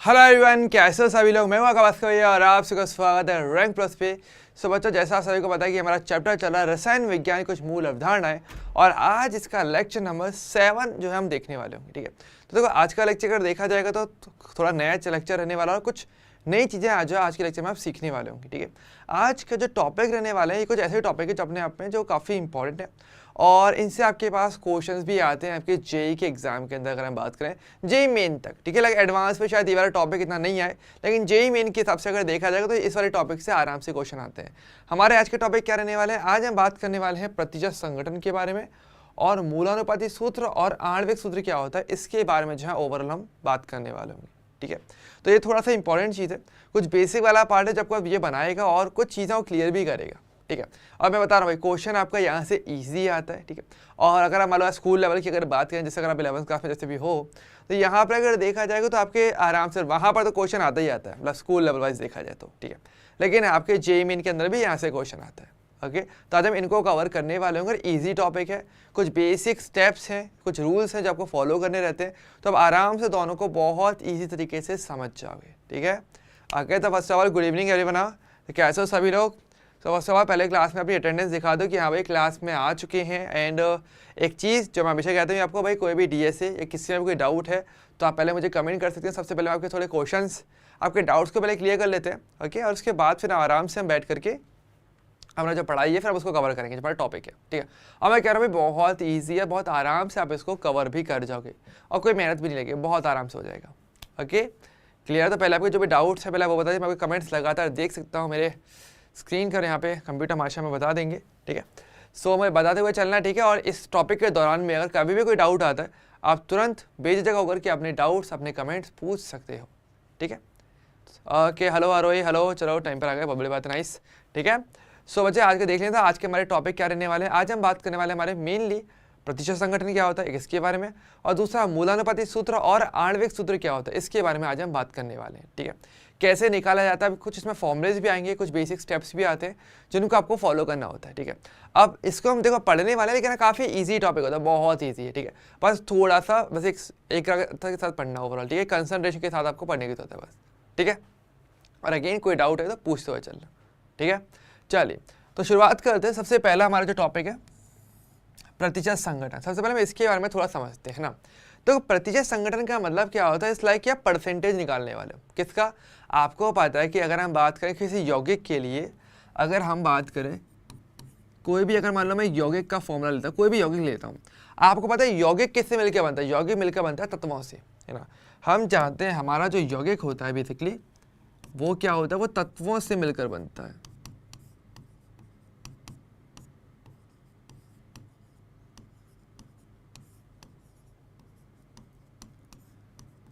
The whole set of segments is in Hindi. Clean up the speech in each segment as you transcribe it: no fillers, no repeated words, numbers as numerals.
हेलो एवरीवन, कैसे हो सभी लोग। मैं हूं आकाश भैया और आप सबका स्वागत है रैंक प्लस पे। सो बच्चों, जैसा आप सभी को पता है कि हमारा चैप्टर चल रहा है रसायन विज्ञान की कुछ मूल अवधारणाएं, और आज इसका लेक्चर नंबर 7 जो है हम देखने वाले होंगे। ठीक है, तो देखो आज का लेक्चर अगर देखा जाएगा तो थोड़ा नया लेक्चर रहने वाला और कुछ नई चीज़ें आज के लेक्चर में आप सीखने वाले होंगे। ठीक है, आज का जो टॉपिक रहने वाले हैं ये कुछ ऐसे टॉपिक है जो अपने आप में जो काफ़ी इंपॉर्टेंट है और इनसे आपके पास क्वेश्चंस भी आते हैं आपके जेई के एग्जाम के अंदर। अगर हम बात करें जेई मेन तक, ठीक है, लाइक एडवांस पे शायद ये वाला टॉपिक इतना नहीं आए, लेकिन जेई मेन के हिसाब से अगर देखा जाएगा तो इस वाले टॉपिक से आराम से क्वेश्चन आते हैं। हमारे आज के टॉपिक क्या रहने वाले हैं, आज हम बात करने वाले हैं प्रतिशत संगठन के बारे में और मूलानुपाती सूत्र और आणविक सूत्र क्या होता है इसके बारे में जो है ओवरऑल हम बात करने वाले होंगे। ठीक है, तो ये थोड़ा सा इंपॉर्टेंट चीज़ है, कुछ बेसिक वाला पार्ट है जब आप ये बनाएगा और कुछ चीज़ें वो क्लियर भी करेगा। ठीक है, अब मैं बता रहा हूँ भाई क्वेश्चन आपका यहाँ से इजी आता है। ठीक है, और अगर आप मान लो स्कूल लेवल की अगर बात करें, जैसे अगर आप 11th क्लास में जैसे भी हो, तो यहाँ पर अगर देखा जाएगा तो आपके आराम से वहाँ पर तो क्वेश्चन आता ही आता है, मतलब स्कूल लेवल वाइज देखा जाए तो। ठीक है, लेकिन आपके जेईई मेन के अंदर भी यहाँ से क्वेश्चन आता है। ओके, तो आज हम इनको कवर करने वाले होंगे। ईजी टॉपिक है, कुछ बेसिक स्टेप्स हैं, कुछ रूल्स हैं जो आपको फॉलो करने रहते हैं, तो आप आराम से दोनों को बहुत ईजी तरीके से समझ जाओगे। ठीक है, ओके, तो first of all good evening everyone. तो कैसे हो सभी लोग। तो फर्स्ट ऑफ ऑल पहले क्लास में अपनी अटेंडेंस दिखा दो कि हाँ भाई क्लास में आ चुके हैं। एंड एक चीज़ जो मैं हमेशा कहता हूँ आपको, भाई कोई भी डीएसए या किसी में कोई डाउट है तो आप पहले मुझे कमेंट कर सकते हैं। सबसे पहले आपके थोड़े क्वेश्चंस, आपके डाउट्स को पहले क्लियर कर लेते हैं। ओके, और उसके बाद फिर आराम से हम बैठ करके हमारा जो पढ़ाई है फिर हम उसको कवर करेंगे, जो हमारा टॉपिक है। ठीक है, और मैं कह रहा हूँ बहुत ईजी है, बहुत आराम से आप इसको कवर भी कर जाओगे और कोई मेहनत भी नहीं लगेगी, बहुत आराम से हो जाएगा। Okay, clear. तो पहले आपके जो भी डाउट्स है पहले वो बता दीजिए, मैं आपके कमेंट्स लगातार देख सकता हूँ मेरे स्क्रीन कर यहाँ पे कंप्यूटर भाषा में बता देंगे। ठीक है, सो मैं बताते हुए चलना। ठीक है, और इस टॉपिक के दौरान में अगर कभी भी कोई डाउट आता है आप तुरंत बेझिझक होकर के अपने डाउट्स अपने कमेंट्स पूछ सकते हो। ठीक है, ओके, हेलो आरोही, हेलो, चलो टाइम पर आ गए, बबली बात, नाइस। ठीक है, सो बच्चे आज के देख लेते हैं आज के हमारे टॉपिक क्या रहने वाले हैं। आज हम बात करने वाले हमारे मेनली प्रतिशत संगठन क्या होता है इसके बारे में, और दूसरा मूलानुपाती सूत्र और आणविक सूत्र क्या होता है इसके बारे में आज हम बात करने वाले हैं। ठीक है, कैसे निकाला जाता है, कुछ इसमें फॉर्मुलेज भी आएंगे, कुछ बेसिक स्टेप्स भी आते हैं जिनको आपको फॉलो करना होता है। ठीक है, अब इसको हम देखो पढ़ने वाले हैं, लेकिन काफ़ी इजी टॉपिक होता है, बहुत ईजी है। ठीक है, बस थोड़ा सा बस एक के साथ पढ़ना ओवरऑल। ठीक है, कंसंट्रेशन के साथ आपको पढ़ने की जरूरत है बस। ठीक है, और अगेन कोई डाउट है तो पूछते हुए चलना। ठीक है, चलिए तो शुरुआत करते हैं। सबसे पहला हमारा जो टॉपिक है प्रतिशत संगठन, सबसे पहले हम इसके बारे में थोड़ा समझते हैं ना। तो प्रतिशत संगठन का मतलब क्या होता है, इस लाइक क्या परसेंटेज निकालने वाले हो किसका। आपको पता है कि अगर हम बात करें किसी यौगिक के लिए, अगर हम बात करें कोई भी, अगर मान लो मैं यौगिक का फॉर्मूला लेता हूँ, कोई भी यौगिक लेता हूँ, आपको पता है यौगिक किससे मिलकर बनता है, यौगिक मिलकर बनता है तत्वों से, है ना। हम चाहते हैं हमारा जो यौगिक होता है बेसिकली वो क्या होता है, वो तत्वों से मिलकर बनता है।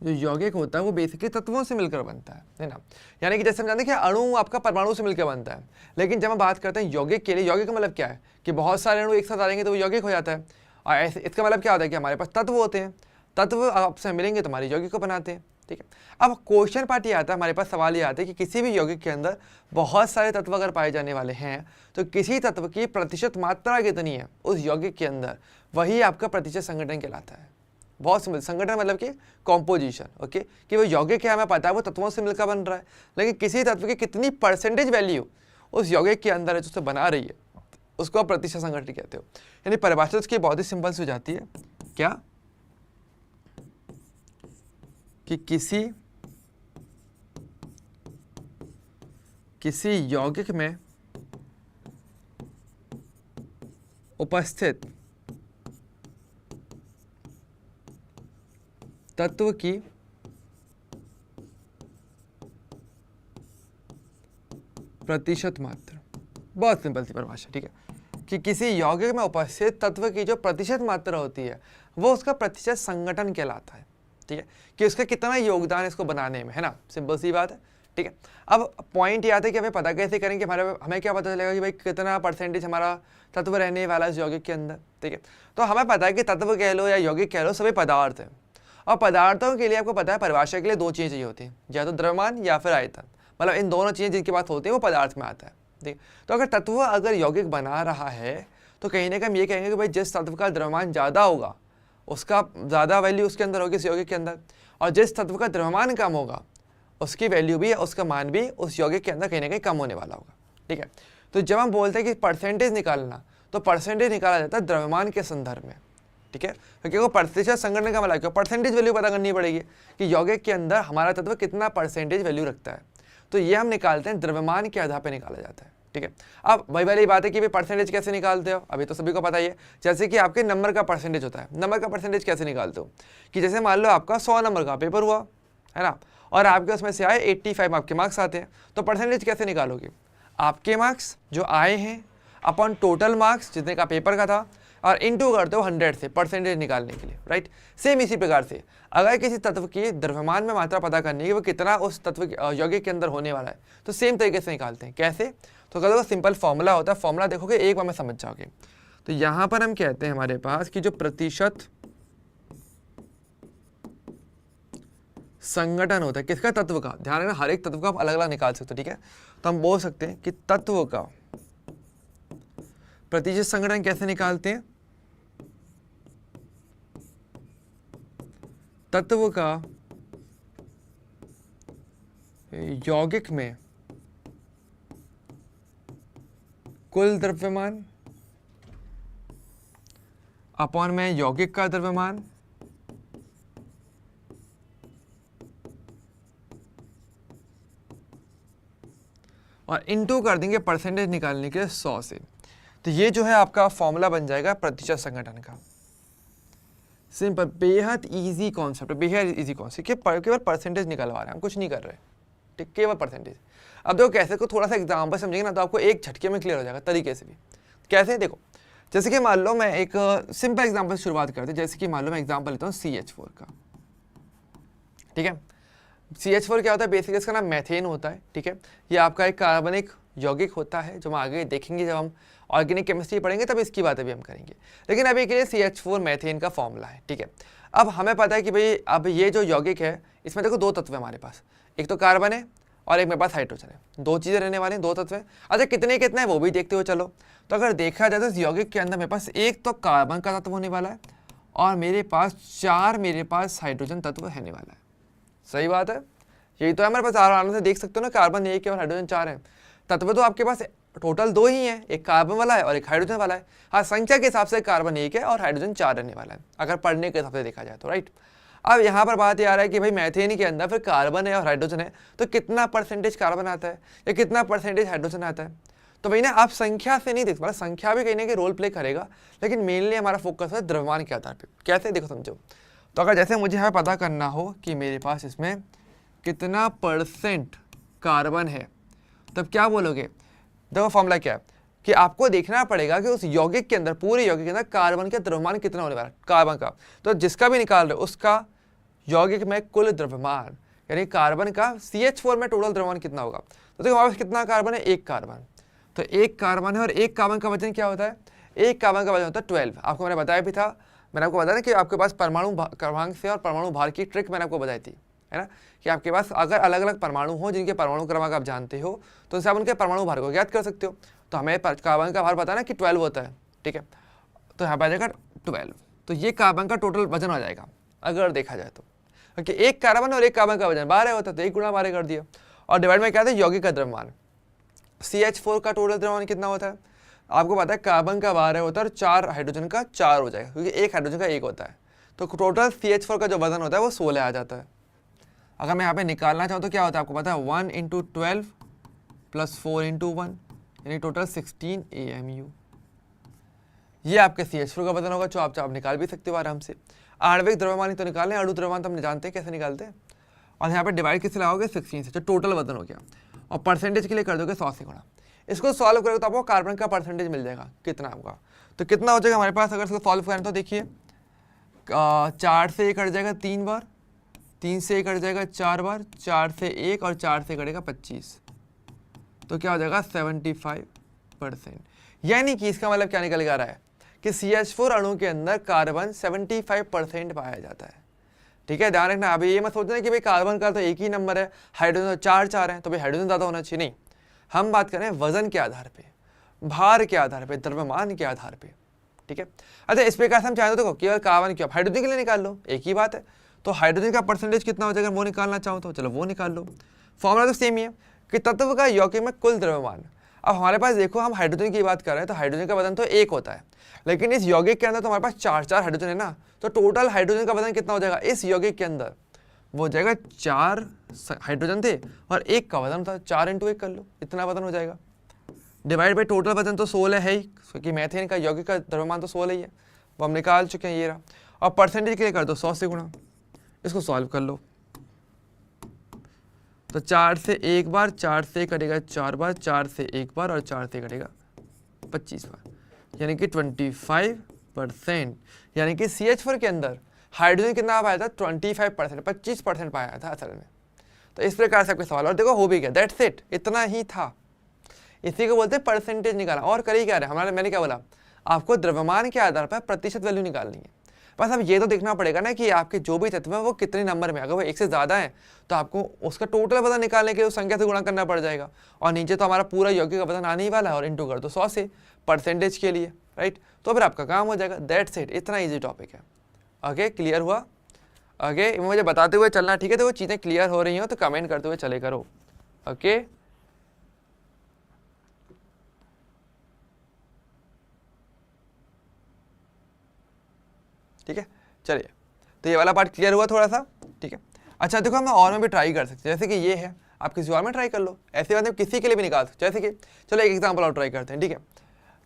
जो यौगिक होता है वो बेसिकली तत्वों से मिलकर बनता है ना। यानी कि जैसे हम जानते हैं कि अणु आपका परमाणु से मिलकर बनता है, लेकिन जब हम बात करते हैं यौगिक के लिए, यौगिक का मतलब क्या है कि बहुत सारे अणु एक साथ आ जाएंगे तो वो यौगिक हो जाता है। और ऐसे इसका मतलब क्या होता है कि हमारे पास तत्व होते हैं, तत्व आपसे मिलेंगे तो हमारे यौगिक को बनाते हैं। ठीक है, अब क्वेश्चन पार्ट ये आता है, हमारे पास सवाल ये आता है कि किसी भी यौगिक के अंदर बहुत सारे तत्व अगर पाए जाने वाले हैं तो किसी तत्व की प्रतिशत मात्रा कितनी है उस यौगिक के अंदर, वही आपका प्रतिशत संगठन कहलाता है। बहुत सिंपल, संगठन मतलब कि कॉम्पोजिशन। ओके, कि वो यौगिक है हमें पता है वो तत्वों से मिलकर बन रहा है, लेकिन किसी तत्व की कितनी परसेंटेज वैल्यू उस यौगिक के अंदर है जो उसे बना रही है उसको आप प्रतिशत संगठन कहते हो। यानी परिभाषा उसकी बहुत ही सिंपल से हो जाती है, क्या कि किसी यौगिक में उपस्थित तत्व की प्रतिशत मात्रा, बहुत सिंपल सी परिभाषा। ठीक है, कि किसी यौगिक में उपस्थित तत्व की जो प्रतिशत मात्रा होती है वो उसका प्रतिशत संगठन कहलाता है। ठीक है, कि उसका कितना योगदान इसको बनाने में, है ना, सिंपल सी बात है। ठीक है, अब पॉइंट ये आता है कि हमें पता कैसे करेंगे, हमें क्या पता चलेगा कि भाई कितना परसेंटेज हमारा तत्व रहने वाला है इस यौगिक के अंदर। ठीक है, तो हमें पता है कि तत्व कह लो या यौगिक कह लो सभी पदार्थ है, और पदार्थों के लिए आपको पता है परिभाषा के लिए दो चीज़ें चाहिए होती हैं, या तो द्रव्यमान या फिर आयतन, मतलब इन दोनों चीज़ें जिनके पास होती है वो पदार्थ में आता है। ठीक, तो अगर तत्व अगर यौगिक बना रहा है तो कहीं ना कहीं हम ये कहेंगे कि भाई जिस तत्व का द्रव्यमान ज़्यादा होगा उसका ज़्यादा वैल्यू उसके अंदर होगी इस यौगिक के अंदर, और जिस तत्व का द्रव्यमान कम होगा उसकी वैल्यू भी, उसका मान भी उस यौगिक के अंदर कहीं ना कहीं कम होने वाला होगा। ठीक है, तो जब हम बोलते हैं कि परसेंटेज निकालना, तो परसेंटेज निकाला जाता है द्रव्यमान के संदर्भ में। ठीक है, क्योंकि वो प्रतिशत संगठन का मतलब क्यों, परसेंटेज वैल्यू पता करनी पड़ेगी कि यौगिक के अंदर हमारा तत्व कितना परसेंटेज वैल्यू रखता है, तो ये हम निकालते हैं द्रव्यमान के आधार पर निकाला जाता है। ठीक है, अब वही वाली बात है कि भाई परसेंटेज कैसे निकालते हो, अभी तो सभी को पता ही है। जैसे कि आपके नंबर का परसेंटेज होता है, नंबर का परसेंटेज कैसे निकालते हो कि जैसे मान लो आपका 100 नंबर का पेपर हुआ है ना, और आपके उसमें से आए 85 आपके मार्क्स आते हैं, तो परसेंटेज कैसे निकालोगे, आपके मार्क्स जो आए हैं अपॉन टोटल मार्क्स जितने का पेपर का था, और इनटू करते हो 100 से परसेंटेज निकालने के लिए, राइट। सेम इसी प्रकार से अगर किसी तत्व की द्रव्यमान में मात्रा पता करनी है कि वो कितना उस तत्व यौगिक के अंदर होने वाला है, तो सेम तरीके से निकालते हैं। कैसे, तो कदों सिंपल फॉर्मूला होता है, फॉर्मूला देखोगे एक बार में समझ जाओगे। तो यहाँ पर हम कहते हैं हमारे पास कि जो प्रतिशत संगठन होता है किसका, तत्व का, ध्यान रखना हर एक तत्व का आप अलग अलग निकाल सकते हो। ठीक है, तो हम बोल सकते हैं कि तत्व का प्रतिशत संगठन कैसे निकालते हैं, तत्व का यौगिक में कुल द्रव्यमान अपॉन में यौगिक का द्रव्यमान और इनटू कर देंगे परसेंटेज निकालने के लिए 100 से। तो ये जो है आपका फॉर्मूला बन जाएगा प्रतिशत संगठन का। सिंपल, बेहद इजी कॉन्सेप्ट, बेहद इजी कॉन्सेप्ट कि केवल परसेंटेज निकलवा रहे हैं हम, कुछ नहीं कर रहे, ठीक, केवल परसेंटेज। अब देखो कैसे को थोड़ा सा एग्जाम्पल समझेंगे ना तो आपको एक झटके में क्लियर हो जाएगा तरीके से भी। कैसे, देखो जैसे कि मान लो मैं एक सिंपल एग्जाम्पल से शुरुआत करते हैं। जैसे कि मान लो मैं एग्जाम्पल लेता हूँ CH4 का। ठीक है, CH4 क्या होता है, बेसिकली इसका नाम मैथेन होता है। ठीक है, ये आपका एक कार्बनिक यौगिक होता है जो हम आगे देखेंगे, जब हम ऑर्गेनिक केमिस्ट्री पढ़ेंगे तब इसकी बातें भी हम करेंगे, लेकिन अभी के लिए CH4 मैथेन का फॉर्मूला है। ठीक है, अब हमें पता है कि भाई अब ये जो यौगिक है इसमें देखो 2 तत्व है हमारे पास, एक तो कार्बन है और एक मेरे पास हाइड्रोजन है, 2 चीज़ें रहने वाली हैं, 2 तत्व है। अच्छा कितने कितने हैं वो भी देखते हो चलो। तो अगर देखा जाए तो इस यौगिक के अंदर मेरे पास एक तो कार्बन का तत्व होने वाला है और मेरे पास 4 हाइड्रोजन तत्व रहने वाला है। सही बात है, यही तो है हमारे पास, आराम से देख सकते हो ना, कार्बन 1 है और हाइड्रोजन 4 है। तत्व तो आपके पास टोटल 2 ही हैं, एक कार्बन वाला है और एक हाइड्रोजन वाला है। हाँ, संख्या के हिसाब से कार्बन 1 है और हाइड्रोजन 4 रहने वाला है अगर पढ़ने के हिसाब से देखा जाए तो, राइट। अब यहाँ पर बात ये आ रहा है कि भाई मैथेन के अंदर फिर कार्बन है और हाइड्रोजन है, तो कितना परसेंटेज कार्बन आता है या कितना परसेंटेज हाइड्रोजन आता है। तो भाई ना आप संख्या से नहीं देख पा, संख्या भी कहीं ना कहीं रोल प्ले करेगा, लेकिन मेनली हमारा फोकस है द्रव्यमान के आधार पर। कैसे, देखो समझो। तो अगर जैसे मुझे यहाँ पता करना हो कि मेरे पास इसमें कितना परसेंट कार्बन है, तब क्या बोलोगे, देखो फॉर्मूला क्या है कि आपको देखना पड़ेगा कि उस यौगिक के अंदर, पूरे यौगिक के अंदर कार्बन का द्रव्यमान कितना होने वाला है, कार्बन का। तो जिसका भी निकाल रहे हो उसका यौगिक में कुल द्रव्यमान, यानी कार्बन का CH4 में टोटल द्रव्यमान कितना होगा। तो देखो हमारे पास कितना कार्बन है, 1 कार्बन, तो 1 कार्बन है और 1 कार्बन का वजन क्या होता है, 1 कार्बन का वजन होता है 12। आपको मैंने बताया भी था, मैंने आपको बताया ना कि आपके पास परमाणु क्रमांक से और परमाणु भार की ट्रिक मैंने आपको बताई थी, है ना, कि आपके पास अगर अलग अलग परमाणु हो जिनके परमाणु क्रमांक आप जानते हो तो उनसे आप उनके परमाणु भार को ज्ञात कर सकते हो। तो हमें कार्बन का भार पता है ना कि 12 होता है। ठीक है, तो यहाँ पर आ जाएगा 12, तो ये कार्बन का टोटल वजन आ जाएगा अगर देखा जाए तो, क्योंकि 1 कार्बन और 1 कार्बन का वजन 12 होता है, तो 1 गुणा 12 कर दिया। और डिवाइड में क्या था, यौगिक का द्रव्यमान। CH4 का टोटल द्रव्यमान कितना होता है, आपको पता है कार्बन का 12 होता है और 4 हाइड्रोजन का 4 हो जाएगा, क्योंकि 1 हाइड्रोजन का 1 होता है, तो टोटल CH4 का जो वजन होता है वो 16 आ जाता है। अगर मैं यहाँ पे निकालना चाहूँ तो क्या होता है, आपको पता है 1 × 12 + 4 × 1 यानी टोटल 16 AMU। ये आपके CH4 का वजन होगा, जो आप निकाल भी सकते हो आराम से। आणविक द्रव्यमान तो निकालें, अणु द्रव्यमान तो हम जानते हैं कैसे निकालते हैं। और यहाँ पे डिवाइड किससे लगाओगे, 16 से, जो टोटल वजन हो गया, और परसेंटेज के लिए कर दोगे 100 से गुणा। इसको सॉल्व करोगे तो आपको कार्बन का परसेंटेज मिल जाएगा, कितना होगा, तो कितना हो जाएगा हमारे पास। अगर इसको सॉल्व करें तो देखिए 4 से 1 कट जाएगा 3 बार, 3 से 1 कट जाएगा 4 बार, 4 से 1 और 4 से कटेगा 25, तो क्या हो जाएगा 75%। यानी कि इसका मतलब क्या निकल आ रहा है कि CH4 अणु के अंदर कार्बन 75% पाया जाता है। ठीक है, ध्यान रखना। अभी ये मत सोचना कि भाई कार्बन का तो एक ही नंबर है, हाइड्रोजन 4 है, तो भाई हाइड्रोजन ज़्यादा होना चाहिए, नहीं। हम बात करें वजन के आधार पे, भार के आधार पे, द्रव्यमान के आधार पे। ठीक है, अच्छा इस प्रकार से हम चाहते हो तो केवल कार्बन क्यों, हाइड्रोजन के लिए निकाल लो, एक ही बात है। तो हाइड्रोजन का परसेंटेज कितना हो जाएगा वो निकालना चाहो तो चलो वो निकाल लो। फॉर्मूला तो सेम ही है कि तत्व का यौगिक में कुल द्रव्यमान। अब हमारे पास देखो हम हाइड्रोजन की बात कर रहे हैं तो हाइड्रोजन का वजन तो 1 होता है, लेकिन इस यौगिक के अंदर तो हमारे पास 4 हाइड्रोजन है ना, तो टोटल हाइड्रोजन का वजन कितना हो जाएगा इस यौगिक के अंदर, वो हो जाएगा 4 हाइड्रोजन थे और 1 का वजन था, 4 × 1 कर लो, इतना वजन हो जाएगा। डिवाइड बाई टोटल वजन तो 16 है ही, क्योंकि मैथेन का यौगिक का द्रव्यमान तो 16 ही है, वो हम निकाल चुके हैं, ये रहा। और परसेंटेज के लिए कर दो 100 से गुणा, इसको सॉल्व कर लो। तो 4 से 1 बार, 4 से कटेगा 4 बार, 4 से 1 बार और 4 से कटेगा 25 बार, यानी कि 25%, यानी कि CH4 के अंदर हाइड्रोजन कितना पाया था 25%, 25% पाया था असल में। तो इस प्रकार से आपके सवाल, और देखो हो भी गया, दैट्स इट, इतना ही था। इसी को बोलते हैं परसेंटेज निकाला। और करी क्या रहे मैंने क्या बोला, आपको द्रव्यमान के आधार पर प्रतिशत वैल्यू निकालनी है। बस अब ये तो देखना पड़ेगा ना कि आपके जो भी तत्व है वो कितने नंबर में, अगर वो 1 से ज़्यादा है तो आपको उसका टोटल वजन निकालने के लिए उस संख्या से गुणा करना पड़ जाएगा, और नीचे तो हमारा पूरा यौगिक का वजन आने ही वाला है, और इंटू कर दो 100 से परसेंटेज के लिए, राइट। तो फिर आपका काम हो जाएगा, दैट्स इट, इतना ईजी टॉपिक है। ओके, क्लियर हुआ? ओके, मुझे बताते हुए चलना, ठीक है। तो वो चीज़ें क्लियर हो रही हो तो कमेंट करते हुए चले करो। ओके, ठीक है, चलिए। तो ये वाला पार्ट क्लियर हुआ थोड़ा सा, ठीक है। अच्छा देखो, हम और में भी ट्राई कर सकते हैं, जैसे कि ये है, आप किसी और में ट्राई कर लो, ऐसी बात नहीं किसी के लिए भी निकाल सकते, जैसे कि चलो एक एग्जांपल और ट्राई करते हैं, ठीक है।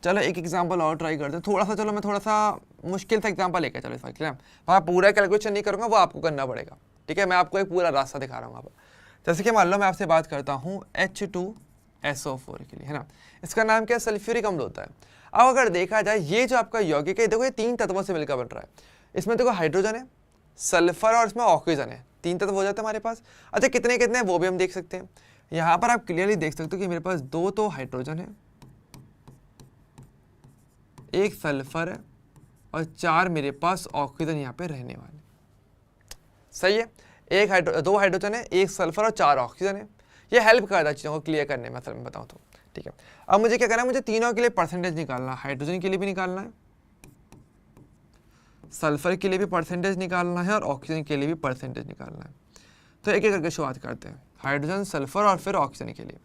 चलो एक एग्जांपल और ट्राई करते हैं, थोड़ा सा, चलो मैं थोड़ा सा मुश्किल सा एग्जांपल लेकर चलो इस वक्त, वहाँ पूरा कैलकुलेशन नहीं करूँगा, वो आपको करना पड़ेगा, ठीक है। मैं आपको एक पूरा रास्ता दिखा रहा हूँ आप। जैसे कि मान लो मैं आपसे बात करता हूँ H2SO4 के लिए, है ना, इसका नाम क्या, सल्फ्यूरिक अम्ल होता है। अब अगर देखा जाए ये जो आपका यौगिक है, देखो ये 3 तत्वों से मिलकर बन रहा है। इसमें देखो हाइड्रोजन है, सल्फर और इसमें ऑक्सीजन है, 3 तत्व हो जाते हैं हमारे पास। अच्छा कितने कितने हैं वो भी हम देख सकते हैं। यहाँ पर आप क्लियरली देख सकते हो कि मेरे पास 2 तो हाइड्रोजन है, 1 सल्फर है और 4 मेरे पास ऑक्सीजन यहाँ पे रहने वाले। सही है, 2 हाइड्रोजन है, 1 सल्फर और 4 ऑक्सीजन है। ये हेल्प करता है चीज़ों को क्लियर करने में, मतलब मैं बताऊँ तो, ठीक है। अब मुझे क्या करना है, मुझे तीनों के लिए परसेंटेज निकालना है, हाइड्रोजन के लिए भी निकालना है, सल्फर के लिए भी परसेंटेज निकालना है और ऑक्सीजन के लिए भी परसेंटेज निकालना है। तो एक एक करके शुरुआत करते हैं, हाइड्रोजन, सल्फर और फिर ऑक्सीजन के लिए।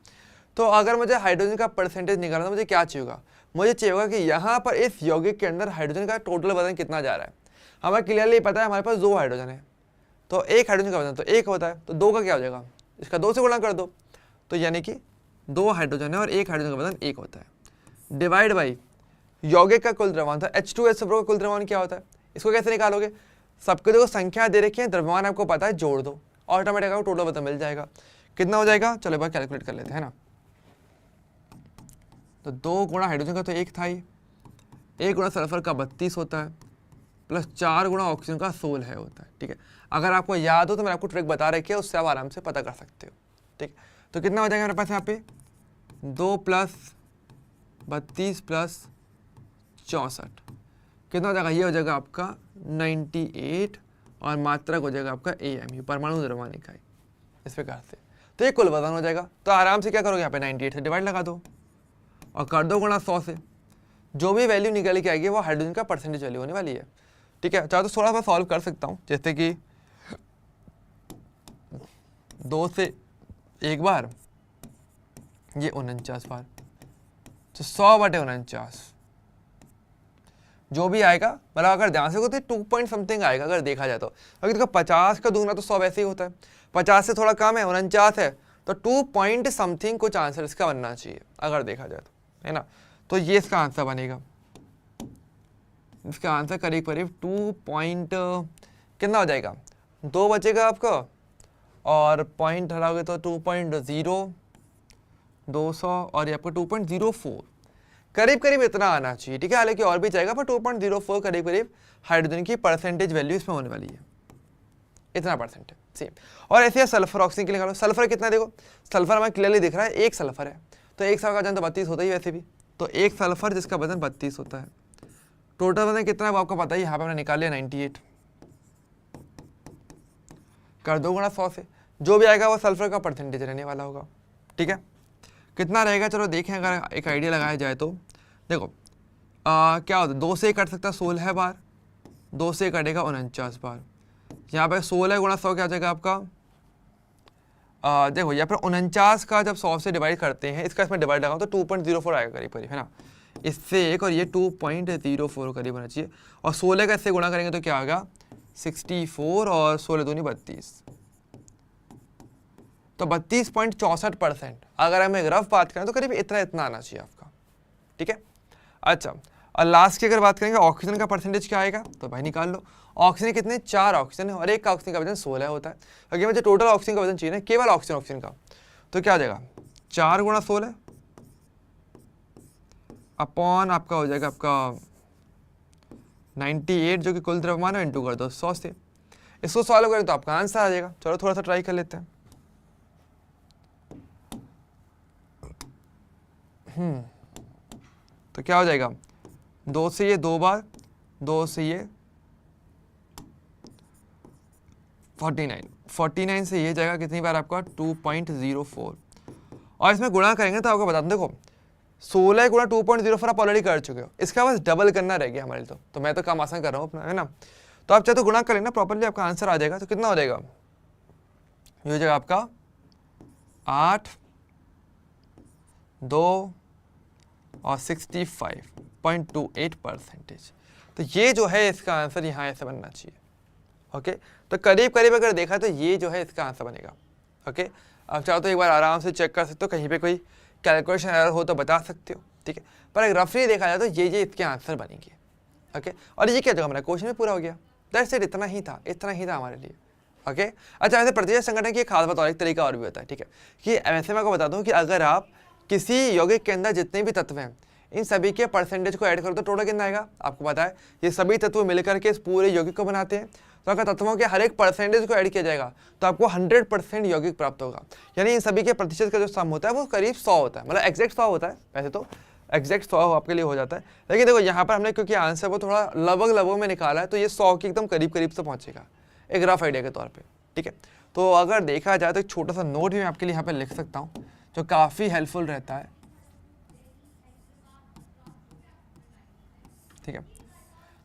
तो अगर मुझे हाइड्रोजन का परसेंटेज निकालना तो मुझे क्या चाहिए होगा, मुझे चाहिए होगा कि यहाँ पर इस यौगिक के अंदर हाइड्रोजन का टोटल वजन कितना जा रहा है। हमें क्लियरली पता है हमारे पास 2 हाइड्रोजन है, तो 1 हाइड्रोजन का वजन तो 1 होता है, तो 2 का क्या हो जाएगा, इसका 2 से गुणा कर दो, तो यानी कि 2 हाइड्रोजन है और 1 हाइड्रोजन का वजन 1 होता है। डिवाइड बाई यौगिक का कुल द्रव्यमान था, H2SO4 का कुल द्रव्यमान क्या होता है, इसको कैसे निकालोगे, सबके देखो संख्या दे रखी है, द्रव्यमान आपको पता है, जोड़ दो, ऑटोमेटिक आपको टोटल वजन मिल जाएगा। कितना हो जाएगा, चलो एक बार कैलकुलेट कर लेते हैं ना। तो 2 गुणा हाइड्रोजन का तो 1 था ही, 1 गुणा सल्फर का 32 होता है, प्लस 4 गुणा ऑक्सीजन का 16 होता है, ठीक है। अगर आपको याद हो तो मैंने आपको ट्रिक बता रखी है, उससे आप आराम से पता कर सकते हो, ठीक। तो कितना हो जाएगा मेरे पास यहाँ पे, 2 + 32 + 64 कितना हो जाएगा, ये हो जाएगा आपका 98 और मात्रक हो जाएगा आपका AMU, परमाणु द्रव्यमान इकाई, इस प्रकार से। तो ये कुल वजन हो जाएगा। तो आराम से क्या करोगे, यहाँ पे 98 से डिवाइड लगा दो और कर दो गुणा 100 से, जो भी वैल्यू निकल के आएगी वो हाइड्रोजन का परसेंटेज वैल्यू होने वाली है, ठीक है। चाहे तो थोड़ा सा सॉल्व कर सकता हूँ, जैसे कि 2 से 1 बार, ये 49 बार, तो 100/49 जो भी आएगा, मतलब अगर ध्यान से को तो 2 पॉइंट समथिंग आएगा अगर देखा जाए तो। अगर देखो 50 का दूंगा तो 100 वैसे ही होता है, 50 से थोड़ा कम है, 49 है, तो 2 पॉइंट समथिंग कुछ आंसर इसका बनना चाहिए अगर देखा जाए तो, है ना। तो ये इसका आंसर बनेगा, इसका आंसर करीब करीब 2 पॉइंट कितना हो जाएगा, 2 बचेगा आपका, और पॉइंट हटाओगे तो 2.0, 200 और ये आपका 2.04, करीब करीब इतना आना चाहिए, ठीक है। हालांकि और भी जाएगा, पर 2.04 करीब करीब हाइड्रोजन की परसेंटेज वैल्यू इसमें होने वाली है, इतना परसेंट है सेम। और ऐसे सल्फर ऑक्सीजन के लिए निकालो, सल्फर कितना, देखो सल्फर हमें क्लियरली दिख रहा है, 1 सल्फर है, तो 1 सल्फर का वजन तो 32 होता ही वैसे भी, तो 1 सल्फर जिसका वजन 32 होता है। टोटल वजन कितना है वो आपको पता ही, यहाँ पे हमने निकाल लिया 98, कर दो गुणा 100 से, जो भी आएगा वो सल्फर का परसेंटेज रहने वाला होगा, ठीक है। कितना रहेगा, चलो देखें, अगर एक आइडिया लगाया जाए तो देखो क्या होता है, 2 से कट सकता है 16 बार, 2 से कटेगा 49 बार, यहाँ पे 16 गुणा 100 क्या आ जाएगा आपका, देखो यहाँ पर 49 का जब 100 से डिवाइड करते हैं, इसका इसमें डिवाइड लगाओ तो 2.04 आएगा करीब करीब, है ना। इससे एक और ये 2.04 करीब होना चाहिए, और 16 का इससे गुणा करेंगे तो क्या आएगा 64, और 16 दूनी 32, तो 32.64%। अगर हम एक रफ बात करें तो करीब इतना इतना आना चाहिए आपका, ठीक है। अच्छा, और लास्ट की अगर बात करेंगे ऑक्सीजन का परसेंटेज क्या आएगा, तो भाई निकाल लो। ऑक्सीजन कितने, 4 ऑक्सीजन है, और एक का ऑक्सीजन का वजन 16 होता है। अगर मुझे टोटल ऑक्सीजन का वजन चाहिए ना, केवल ऑक्सीजन का, तो क्या आ जाएगा 4 गुणा 16 अपॉन आपका हो जाएगा आपका 98, जो कि कुल द्रव्यमान है, इंटू कर दो 100 से। इसको सॉल्व करें तो आपका आंसर आ जाएगा। चलो थोड़ा सा ट्राई कर लेते हैं। तो क्या हो जाएगा, 2 से ये 2 बार, 2 से ये 49 से ये जाएगा कितनी बार आपका 2.04, और इसमें गुणा करेंगे तो आपको बता दूं, देखो 16 गुणा 2.04 आप ऑलरेडी कर चुके हो, इसका बस डबल करना रह गया हमारे तो मैं तो काम आसान कर रहा हूँ अपना, है ना। तो आप चाहे तो गुणा कर लेना प्रॉपरली, आपका आंसर आ जाएगा। तो कितना हो जाएगा, ये हो जाएगा आपका 8, 2 और 65.28%। तो ये जो है इसका आंसर यहाँ ऐसे बनना चाहिए। ओके, तो करीब करीब अगर देखा तो ये जो है इसका आंसर बनेगा। ओके, आप चाहो तो एक बार आराम से चेक कर सकते हो, कहीं पे कोई कैलकुलेशन एरर हो तो बता सकते हो, ठीक है। पर अगर रफली देखा जाए तो ये इसके आंसर बनेंगे। ओके, और ये क्या जगह हमारा क्वेश्चन भी पूरा हो गया। दैट्स इट, इतना ही था हमारे लिए। ओके, अच्छा वैसे प्रतिशत संगठन की खास बात और एक तरीका और भी होता है, ठीक है, कि वैसे मैं आपको बता दूं कि अगर आप किसी यौगिक के अंदर जितने भी तत्व हैं, इन सभी के परसेंटेज को ऐड करो तो टोटल कितना आएगा, आपको पता है ये सभी तत्व मिलकर के इस पूरे यौगिक को बनाते हैं। तो अगर तत्वों के हर एक परसेंटेज को ऐड किया जाएगा तो आपको 100% यौगिक प्राप्त होगा। यानी इन सभी के प्रतिशत का जो सम होता है वो करीब 100 होता है, मतलब एग्जैक्ट 100 होता है। वैसे तो एग्जैक्ट 100 आपके लिए हो जाता है, लेकिन देखो यहाँ पर हमने क्योंकि आंसर वो थोड़ा लगभग में निकाला है, तो ये 100 के एकदम करीब से पहुँचेगा, एक रफ आइडिया के तौर पर, ठीक है। तो अगर देखा जाए तो एक छोटा सा नोट भी मैं आपके लिए यहाँ पर लिख सकता हूँ, जो काफ़ी हेल्पफुल रहता है, ठीक है।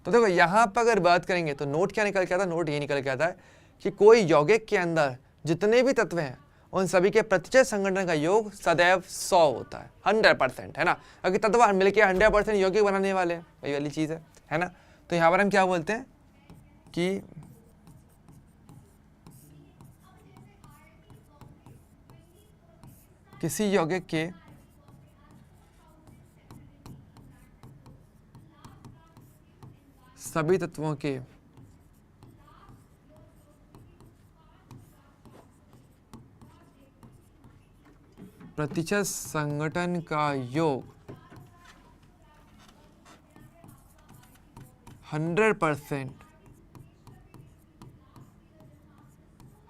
तो देखो यहाँ पर अगर बात करेंगे तो नोट क्या निकल के आता है, नोट ये निकल के आता है कि कोई यौगिक के अंदर जितने भी तत्व हैं उन सभी के प्रतिशत संगठन का योग सदैव 100 होता है, 100%, है ना। अगर तत्व मिलके 100% यौगिक बनाने वाले हैं, वही वाली चीज़ है ना। तो यहाँ पर हम क्या बोलते हैं कि किसी यौगिक के सभी तत्वों के प्रतिशत संगठन का योग 100%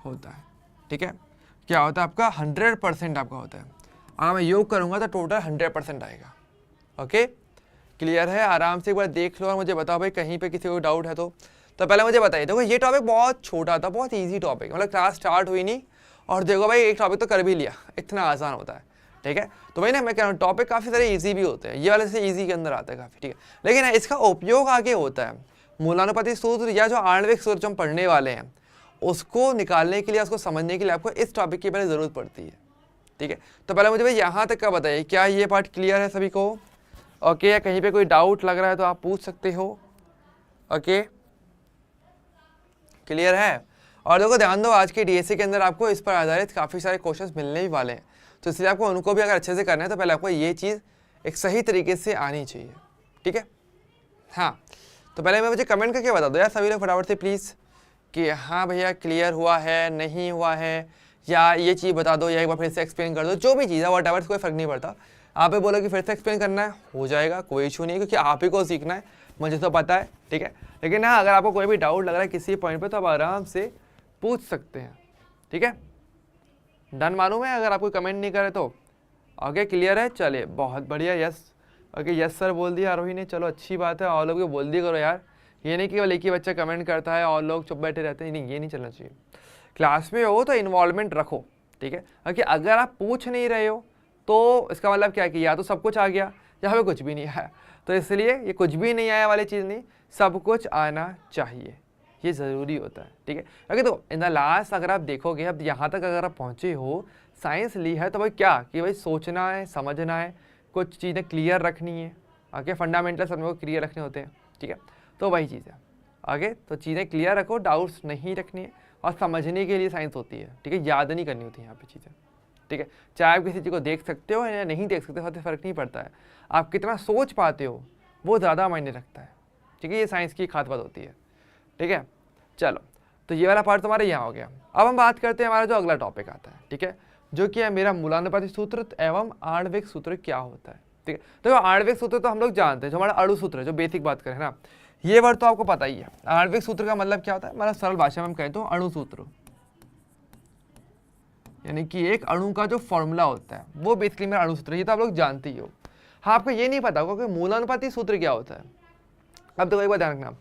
होता है, ठीक है। क्या होता है आपका 100% आपका होता है। अगर मैं योग करूंगा तो टोटल 100% आएगा। ओके, क्लियर है। आराम से एक बार देख लो और मुझे बताओ भाई कहीं पे किसी को डाउट है तो पहले मुझे बताइए। देखो ये टॉपिक बहुत छोटा था, बहुत इजी टॉपिक, मतलब क्लास स्टार्ट हुई नहीं और देखो भाई एक टॉपिक तो कर भी लिया, इतना आसान होता है, ठीक है। तो भाई ना मैं कह रहा हूँ टॉपिक काफ़ी सारे इजी भी होते हैं, ये वाले से इजी के अंदर आता है काफ़ी, ठीक है। लेकिन इसका उपयोग आगे होता है मूलानुपाती सूत्र या जो आणविक सूत्र हम पढ़ने वाले हैं उसको निकालने के लिए, उसको समझने के लिए आपको इस टॉपिक की पहले ज़रूरत पड़ती है, ठीक है। तो पहले मुझे भाई यहाँ तक का बताइए, क्या ये पार्ट क्लियर है सभी को? ओके, या कहीं पे कोई डाउट लग रहा है तो आप पूछ सकते हो। ओके, क्लियर है। और देखो ध्यान दो, आज के डीएससी के अंदर आपको इस पर आधारित काफ़ी सारे क्वेश्चंस मिलने ही वाले हैं, तो इसलिए आपको उनको भी अगर अच्छे से करना है तो पहले आपको ये चीज़ एक सही तरीके से आनी चाहिए, ठीक है। हाँ, तो पहले मुझे कमेंट करके बता दो यार सभी लोग फटाफट से प्लीज़ कि हाँ भैया क्लियर हुआ है, नहीं हुआ है, या ये चीज़ बता दो, या एक बार फिर से एक्सप्लेन कर दो, जो भी चीज़ है वॉट एवर, कोई फ़र्क नहीं पड़ता। आप ही बोलो कि फिर से एक्सप्लेन करना है, हो जाएगा, कोई इशू नहीं है, क्योंकि आप ही को सीखना है, मुझे तो पता है, ठीक है। लेकिन हाँ, अगर आपको कोई भी डाउट लग रहा है किसी पॉइंट पे तो आप आराम से पूछ सकते हैं, ठीक है। डन मालूम है? अगर आप कोई कमेंट नहीं करे तो ओके, क्लियर है, चलिए बहुत बढ़िया। यस, ओके, यस सर बोल दिया आरोही ने, चलो अच्छी बात है। और लोग को बोल दिया करो यार, ये नहीं कि केवल एक ही बच्चा कमेंट करता है और लोग चुप बैठे रहते हैं, नहीं, ये नहीं चलना चाहिए। क्लास में हो तो इन्वॉल्वमेंट रखो, ठीक है। क्योंकि अगर आप पूछ नहीं रहे हो तो इसका मतलब क्या है कि या तो सब कुछ आ गया या हमें कुछ भी नहीं आया। तो इसलिए ये कुछ भी नहीं आया वाली चीज़ नहीं, सब कुछ आना चाहिए, ये ज़रूरी होता है, ठीक है। क्योंकि तो इन द लास्ट अगर आप देखोगे, अब यहाँ तक अगर आप पहुँचे हो, साइंस ली है, तो भाई क्या कि भाई सोचना है, समझना है, कुछ चीज़ें क्लियर रखनी है, आगे फंडामेंटल्स अपने को क्लियर रखने होते हैं, ठीक है। तो वही चीज़ है आगे, तो चीज़ें क्लियर रखो, डाउट्स नहीं रखनी है, और समझने के लिए साइंस होती है, ठीक है, याद नहीं करनी होती है यहाँ पे चीज़ें, ठीक है। चाहे आप किसी चीज़ को देख सकते हो या नहीं देख सकते हो, उससे फ़र्क नहीं पड़ता है, आप कितना सोच पाते हो वो ज़्यादा मायने रखता है, ठीक है। ये साइंस की खास बात होती है, ठीक है। चलो, तो ये वाला पार्ट तुम्हारा यहाँ हो गया। अब हम बात करते हैं हमारा जो अगला टॉपिक आता है, ठीक है, जो कि है मेरा मूलानुपाती सूत्र एवं आणविक सूत्र क्या होता है, ठीक है। तो आणविक सूत्र तो हम लोग जानते हैं, जो हमारा अणु सूत्र है, जो बेसिक बात करें ना, ये वर्ड तो आपको पता ही है। आणविक सूत्र का मतलब क्या होता है, मतलब सरल भाषा में हम कहें तो अणु सूत्र, यानी कि एक अणु का जो फॉर्मूला होता है वो बेसिकली मेरा अणु सूत्र है। ये तो आप लोग जानते ही हो। हाँ, आपको ये नहीं पता होगा कि मूलानुपाती सूत्र क्या होता है। अब तो एक बात ध्यान रखना,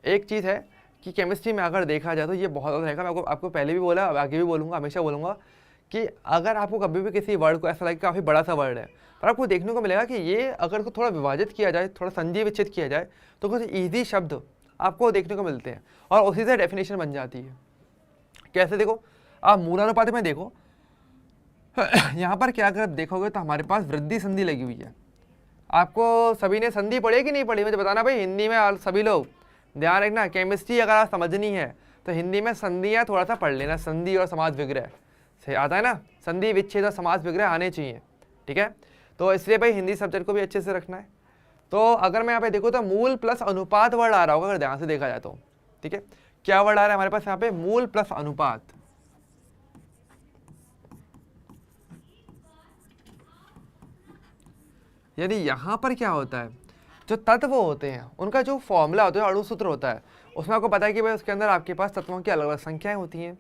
एक चीज़ है कि केमिस्ट्री में अगर देखा जाए तो ये बहुत ज़्यादा रहेगा। मैं आपको पहले भी बोला, आगे भी बोलूँगा, हमेशा बोलूँगा कि अगर आपको कभी भी किसी वर्ड को ऐसा लगे काफ़ी बड़ा सा वर्ड है, पर आपको देखने को मिलेगा कि ये अगर को थोड़ा विभाजित किया जाए, थोड़ा संधि विच्छेद किया जाए, तो कुछ ईजी शब्द आपको देखने को मिलते हैं और उसी से डेफिनेशन बन जाती है। कैसे देखो, आप मूलानुपाती में देखो, यहाँ पर क्या अगर देखोगे तो हमारे पास वृद्धि संधि लगी हुई है। आपको सभी ने संधि पढ़ी कि नहीं पढ़ी, मुझे बताना भाई। हिंदी में सभी लोग ध्यान रखना, केमिस्ट्री अगर आप समझनी है तो हिंदी में संधियाँ थोड़ा सा पढ़ लेना, संधि और समास विग्रह से आता है ना, संधि विच्छेद और समास विग्रह आने चाहिए, ठीक है। तो इसलिए भाई हिंदी सब्जेक्ट को भी अच्छे से रखना है। तो अगर मैं यहाँ पे देखूँ तो मूल प्लस अनुपात वर्ड आ रहा होगा अगर ध्यान से देखा जाए तो, ठीक है। क्या वर्ड आ रहा है हमारे पास यहाँ पे, मूल प्लस अनुपात। यानी यहाँ पर क्या होता है, जो तत्व होते हैं उनका जो फॉर्मूला होता है, अणु सूत्र होता है, उसमें आपको पता है कि भाई उसके अंदर आपके पास तत्वों की अलग अलग संख्याएं होती हैं।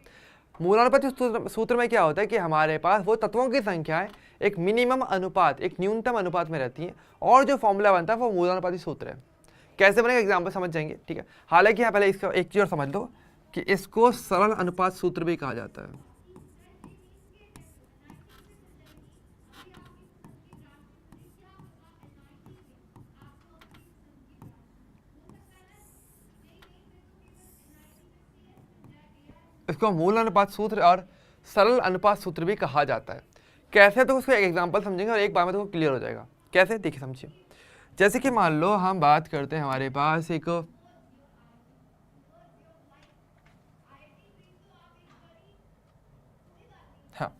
मूलानुपाती सूत्र में क्या होता है कि हमारे पास वो तत्वों की संख्याएं एक मिनिमम अनुपात, एक न्यूनतम अनुपात में रहती हैं, और जो फॉर्मूला बनता है वो मूलानुपाती सूत्र है। कैसे बनेगा एग्जाम्पल समझ जाएंगे, ठीक है। हालांकि यहाँ पहले इसका एक चीज़ और समझ लो कि इसको सरल अनुपात सूत्र भी कहा जाता है। इसको मूल अनुपात सूत्र और सरल अनुपात सूत्र भी कहा जाता है। कैसे, तो उसको एक एग्जांपल समझेंगे और एक बार में तो क्लियर हो जाएगा। कैसे, देखिए समझिए। जैसे कि मान लो हम बात करते हैं, हमारे पास एक हाँ,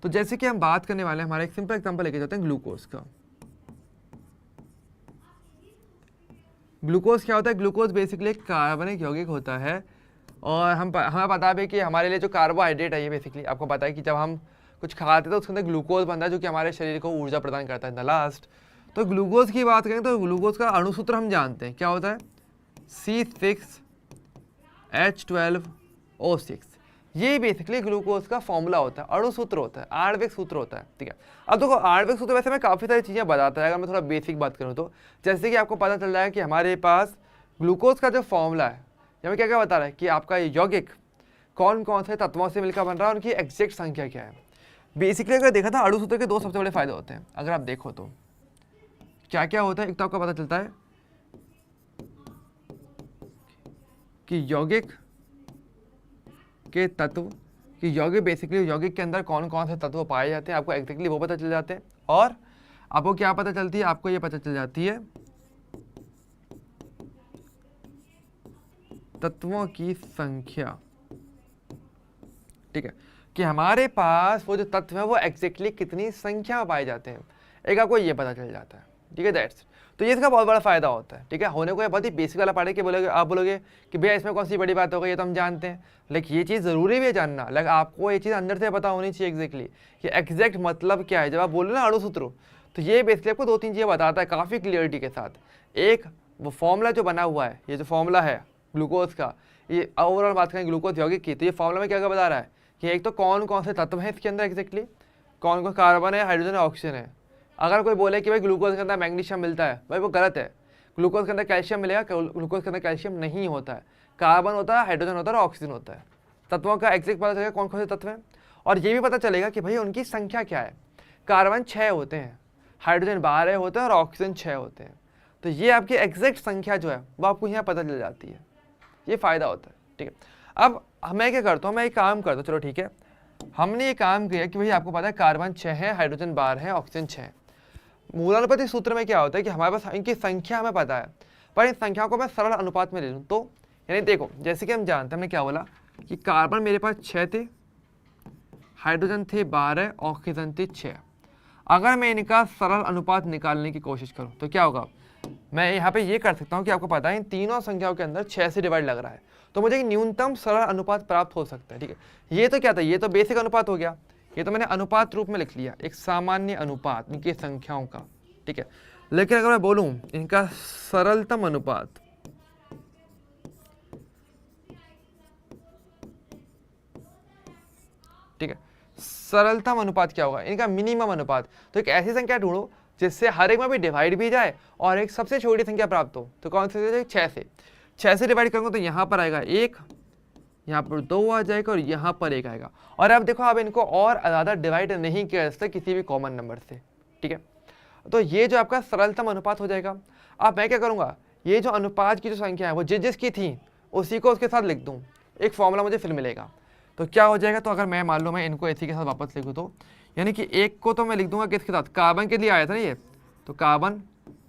तो जैसे कि हम बात करने वाले हैं, हमारा एक सिंपल एग्जांपल लेके जाते हैं ग्लूकोज का। ग्लूकोज क्या होता है, ग्लूकोज बेसिकली एक कार्बनिक यौगिक होता है, और हमें पता भी कि हमारे लिए जो कार्बोहाइड्रेट है, ये बेसिकली आपको पता है कि जब हम कुछ खाते हैं तो उसके अंदर ग्लूकोज बनता है, जो कि हमारे शरीर को ऊर्जा प्रदान करता है द लास्ट। तो ग्लूकोज की बात करें तो ग्लूकोज का अणुसूत्र हम जानते हैं, क्या होता है, C6H12O6। ये बेसिकली ग्लूकोज का फॉर्मूला होता है, अणुसूत्र होता है, आणविक सूत्र होता है, ठीक है। अब देखो आणविक सूत्र वैसे मैं काफ़ी सारी चीज़ें बताता है, अगर मैं थोड़ा बेसिक बात करूँ तो, जैसे कि आपको पता चल रहा है कि हमारे पास ग्लूकोज का जो फॉर्मूला है, यहाँ क्या क्या बता रहा है कि आपका यौगिक कौन कौन से तत्वों से मिलकर बन रहा है, उनकी एग्जैक्ट संख्या क्या है। बेसिकली अगर देखा था, अणु सूत्र के दो सबसे बड़े फायदे होते हैं। अगर आप देखो तो क्या क्या होता है, एक तो आपको पता चलता है कि यौगिक के तत्व, कि यौगिक बेसिकली यौगिक के अंदर कौन कौन से तत्व पाए जाते हैं, आपको एग्जैक्टली वो पता चल जाते हैं। और आपको क्या पता चलती है, आपको ये पता चल जाती है तत्वों की संख्या, ठीक है, कि हमारे पास वो जो तत्व है वो एग्जैक्टली कितनी संख्या में पाए जाते हैं, एक आपको ये पता चल जाता है, ठीक है। दैट्स तो ये इसका बहुत बड़ा फायदा होता है, ठीक है। होने को ये बहुत ही बेसिक वाला पार्ट है कि बोलोगे, आप बोलोगे कि भैया इसमें कौन सी बड़ी बात होगी, ये तो हम जानते हैं, लेकिन ये चीज़ ज़रूरी भी है जानना। लाइक आपको ये चीज़ अंदर से पता होनी चाहिए एग्जैक्टली कि एग्जैक्ट मतलब क्या है। जब आप बोलो ना अणुसूत्र, तो ये बेसिकली आपको दो तीन चीज़ें बताता है काफ़ी क्लियरिटी के साथ। एक, वो फॉर्मूला जो बना हुआ है, ये जो फॉर्मूला है ग्लूकोज का, ये ओवरऑल बात करें ग्लूकोज यौगिक की, तो ये फॉर्मूला में क्या क्या बता रहा है कि एक तो कौन कौन से तत्व हैं इसके अंदर एग्जैक्टली, कौन कौन कार्बन है, हाइड्रोजन है, ऑक्सीजन है। अगर कोई बोले कि भाई ग्लूकोज के अंदर मैग्नीशियम मिलता है, भाई वो गलत है। ग्लूकोज के अंदर कैल्शियम मिलेगा, ग्लूकोज के अंदर कैल्शियम नहीं होता है, कार्बन होता है, हाइड्रोजन होता है और ऑक्सीजन होता है। तत्वों का एग्जैक्ट पता चलेगा कौन कौन से तत्व हैं, और ये भी पता चलेगा कि भाई उनकी संख्या क्या है। कार्बन 6 होते हैं, हाइड्रोजन 12 होते हैं और ऑक्सीजन 6 होते हैं। तो ये आपकी एग्जैक्ट संख्या जो है वो आपको यहाँ पता चल जाती है, ये फ़ायदा होता है, ठीक है। अब मैं क्या करता हूँ, मैं एक काम करता हूँ, चलो ठीक है, हमने ये काम किया कि भाई आपको पता है कार्बन 6 है, हाइड्रोजन 12 है, ऑक्सीजन 6 है। मूलानुपाती सूत्र में क्या होता है कि हमारे पास इनकी संख्या हमें पता है, पर इन संख्याओं को मैं सरल अनुपात में ले लूँ तो, यानी देखो जैसे कि हम जानते हैं, हमने क्या बोला कि कार्बन मेरे पास 6 थे, हाइड्रोजन थे 12, ऑक्सीजन थे 6। अगर मैं इनका सरल अनुपात निकालने की कोशिश करूं तो क्या होगा, मैं यहाँ पे ये कर सकता हूँ कि आपको पता है इन तीनों संख्याओं के अंदर 6 से डिवाइड लग रहा है, तो मुझे एक न्यूनतम सरल अनुपात प्राप्त हो सकता है। ठीक है, ये तो क्या था, ये तो बेसिक अनुपात हो गया, ये तो मैंने अनुपात रूप में लिख लिया, एक सामान्य अनुपात इनकी संख्याओं का। ठीक है, लेकिन अगर मैं बोलूँ इनका सरलतम अनुपात, ठीक है, सरलतम अनुपात क्या होगा, इनका मिनिमम अनुपात। तो एक ऐसी संख्या ढूंढो जिससे हर एक में भी डिवाइड भी जाए और एक सबसे छोटी संख्या प्राप्त हो। तो कौन सी, 6 से डिवाइड करूंगा तो यहाँ पर आएगा 1, यहाँ पर 2 आ जाएगा और यहाँ पर 1 आएगा। और अब देखो, अब इनको और ज़्यादा डिवाइड नहीं किया जा सकता किसी भी कॉमन नंबर से। ठीक है, तो ये जो आपका सरलतम अनुपात हो जाएगा। अब मैं क्या करूँगा, ये जो अनुपात की जो संख्या है वो जिसकी थी उसी को उसके साथ लिख दूँ, एक फॉर्मूला मुझे फिर मिलेगा। तो क्या हो जाएगा, तो अगर मैं मान लो मैं इनको इसी के साथ वापस लिखूँ तो, यानी कि 1 को तो मैं लिख दूंगा किसके साथ, कार्बन के लिए आया था ना ये, तो कार्बन,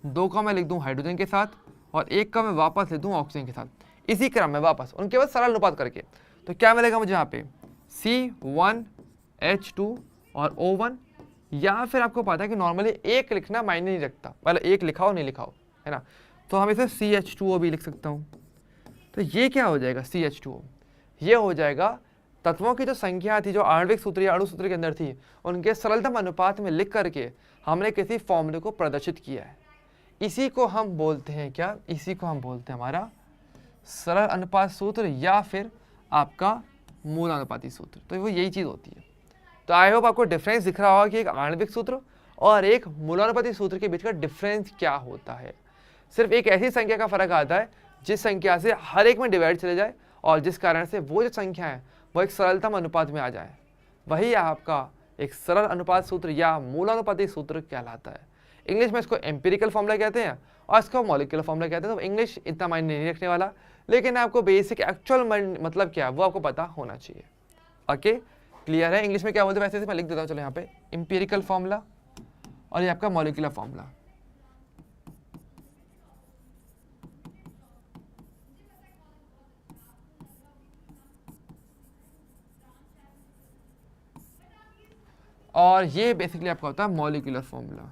2 का मैं लिख दूँ हाइड्रोजन के साथ और 1 का मैं वापस लिख दूँ ऑक्सीजन के साथ, इसी क्रम में वापस उनके बाद सरल अनुपात करके। तो क्या मिलेगा मुझे यहाँ पे, C1H2 और O1, या फिर आपको पता है कि नॉर्मली 1 लिखना मायने नहीं रखता, मतलब 1 लिखाओ नहीं लिखाओ, है ना, तो हम इसे CH2O भी लिख सकता हूँ। तो ये क्या हो जाएगा, CH2O, ये हो जाएगा तत्वों की जो संख्या थी जो आणविक सूत्र या अणु सूत्र के अंदर थी, उनके सरलतम अनुपात में लिख करके हमने किसी फॉर्मूले को प्रदर्शित किया है। इसी को हम बोलते हैं क्या, इसी को हम बोलते हैं हमारा सरल अनुपात सूत्र या फिर आपका मूलानुपाती सूत्र। तो वो यही चीज़ होती है। तो आई होप आपको डिफरेंस दिख रहा होगा कि एक आणविक सूत्र और एक मूलानुपाती सूत्र के बीच का डिफरेंस क्या होता है। सिर्फ एक ऐसी संख्या का फर्क आता है जिस संख्या से हर एक में डिवाइड चले जाए और जिस कारण से वो जो संख्या है वो एक सरलतम अनुपात में आ जाए, वही आपका एक सरल अनुपात सूत्र या मूलानुपाती सूत्र कहलाता है। इंग्लिश में इसको एम्पिरिकल फॉर्मूला कहते हैं और इसको मॉलिक्यूलर फॉर्मूला कहते हैं। तो इंग्लिश इतना मायने नहीं रखने वाला, लेकिन आपको बेसिक एक्चुअल मतलब क्या है वो आपको पता होना चाहिए। ओके, क्लियर है। इंग्लिश में क्या बोलते हैं वैसे मैं लिख देता हूँ, चलो यहाँ पे एम्पिरिकल फॉर्मूला और ये आपका मॉलिक्यूलर फॉर्मूला। और ये बेसिकली आपका होता है मॉलिक्यूलर फॉर्मूला।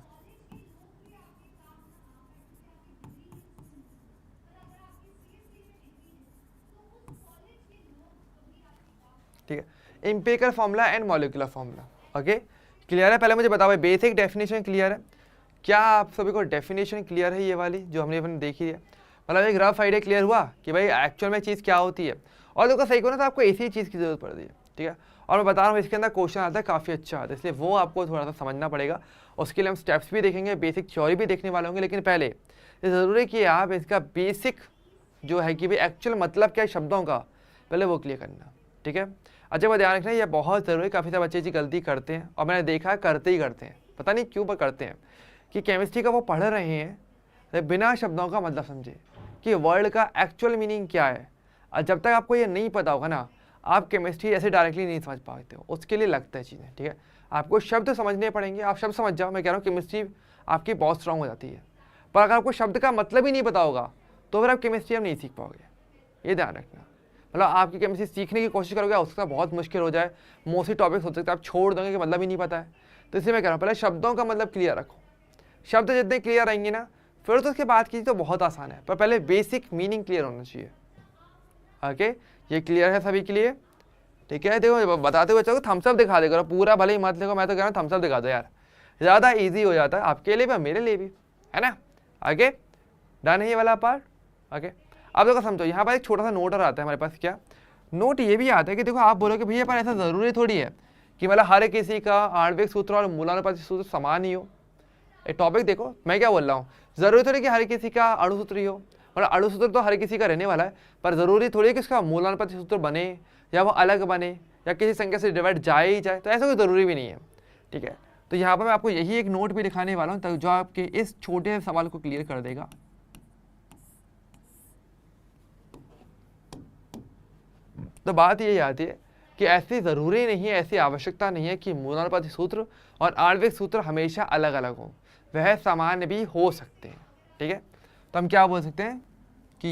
ठीक है, empirical formula and molecular formula. Okay, clear है। पहले मुझे बताओ भाई बेसिक डेफिनेशन क्लियर है क्या, आप सभी को डेफिनेशन क्लियर है ये वाली जो हमने देखी है, मतलब एक रफ आइडिया क्लियर हुआ कि भाई एक्चुअल में चीज़ क्या होती है। और देखो सही को ना, तो आपको इसी चीज़ की जरूरत पड़ती है। ठीक है, और मैं बता रहा हूँ इसके अंदर क्वेश्चन आता है काफ़ी अच्छा आता है, इसलिए वो आपको थोड़ा सा समझना पड़ेगा। उसके लिए हम स्टेप्स भी देखेंगे, बेसिक थ्योरी भी देखने वाले होंगे, लेकिन पहले ये ज़रूरी है कि आप इसका बेसिक जो है कि भाई एक्चुअल मतलब क्या है शब्दों का, पहले वो क्लियर करना। ठीक है, अच्छा, मैं ध्यान रखना ये बहुत ज़रूरी है। काफ़ी सारे बच्चे जी गलती करते हैं और मैंने देखा है करते ही करते हैं, पता नहीं क्यों पर करते हैं, कि केमिस्ट्री का वो पढ़ रहे हैं बिना शब्दों का मतलब समझे कि वर्ड का एक्चुअल मीनिंग क्या है। और जब तक आपको ये नहीं पता होगा ना, आप केमिस्ट्री ऐसे डायरेक्टली नहीं समझ पाते हो, उसके लिए लगता है चीज़ें। ठीक है, आपको शब्द समझने पड़ेंगे, आप शब्द समझ जाओ, मैं कह रहा हूँ केमिस्ट्री आपकी बहुत स्ट्रांग हो जाती है। पर अगर आपको शब्द का मतलब ही नहीं पता होगा तो फिर आप केमिस्ट्री आप नहीं सीख पाओगे, ये ध्यान रखना। मतलब आपकी केमिस्ट्री सीखने की कोशिश करोगे, हो सकता है बहुत मुश्किल हो जाए, मोस्टली टॉपिक्स हो सकते हैं आप छोड़ दोगे कि मतलब ही नहीं पता है। तो इसलिए मैं कह रहा हूँ पहले शब्दों का मतलब क्लियर रखो, शब्द जितने क्लियर रहेंगे ना फिर तो उसके बाद की तो बहुत आसान है, पर पहले बेसिक मीनिंग क्लियर होना चाहिए। ओके, ये क्लियर है सभी के लिए? ठीक है, देखो बताते हुए चलो थम्सअप दिखा देगा, पूरा भले ही मत लिखो, मैं तो कह रहा हूँ थम्सअप दिखा दो यार, ज़्यादा ईजी हो जाता है आपके लिए भी और मेरे लिए भी, है ना। आगे डन है ये वाला पार्ट। ओके, अब देखो समझो यहाँ पर एक छोटा सा नोट और आता है हमारे पास। क्या नोट ये भी आता है कि देखो आप बोलोगे भैया पर ऐसा ज़रूरी थोड़ी है कि मतलब हर किसी का आणविक सूत्र और मूलानुपाती सूत्र समान ही हो। एक टॉपिक देखो मैं क्या बोल रहा हूँ, ज़रूरी थोड़ी कि हर किसी का अणु सूत्र ही हो, और अणु सूत्र तो हर किसी का रहने वाला है, पर ज़रूरी थोड़ी है कि उसका मूलानुपाती सूत्र बने या वो अलग बने या किसी संख्या से डिवाइड जाए ही जाए, तो ऐसा कोई ज़रूरी भी नहीं है। ठीक है, तो यहाँ पर मैं आपको यही एक नोट भी दिखाने वाला हूँ जो आपके इस छोटे सवाल को क्लियर कर देगा। तो बात यही आती है कि ऐसी ज़रूरी नहीं है, ऐसी आवश्यकता नहीं है कि मूलानुपाती सूत्र और आणविक सूत्र हमेशा अलग अलग हों, वह समान भी हो सकते हैं। ठीक है, तो हम क्या बोल सकते हैं कि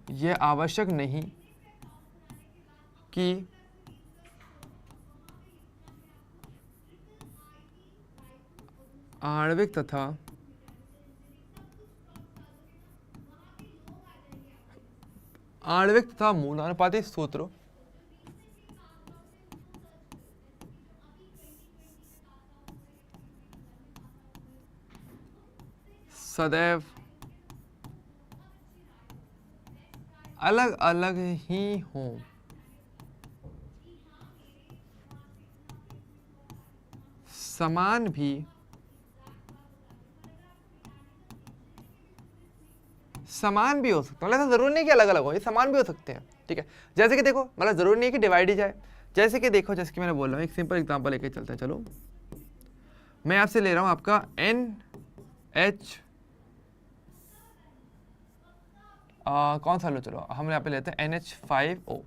यह आवश्यक नहीं कि आणविक तथा मूलानुपाती सूत्र सदैव अलग अलग ही हों। समान भी हो सकता है, मतलब ऐसा जरूरी नहीं कि अलग अलग हो, ये समान भी हो सकते हैं। ठीक है, जैसे कि देखो, मतलब जरूरी नहीं है कि डिवाइड ही जाए। जैसे कि देखो, जैसे कि मैंने बोल रहा हूँ, एक सिंपल एग्जांपल लेके चलते हैं। चलो, मैं आपसे ले रहा हूँ आपका NH कौन सा लो, चलो हम यहाँ पे लेते हैं NH5O,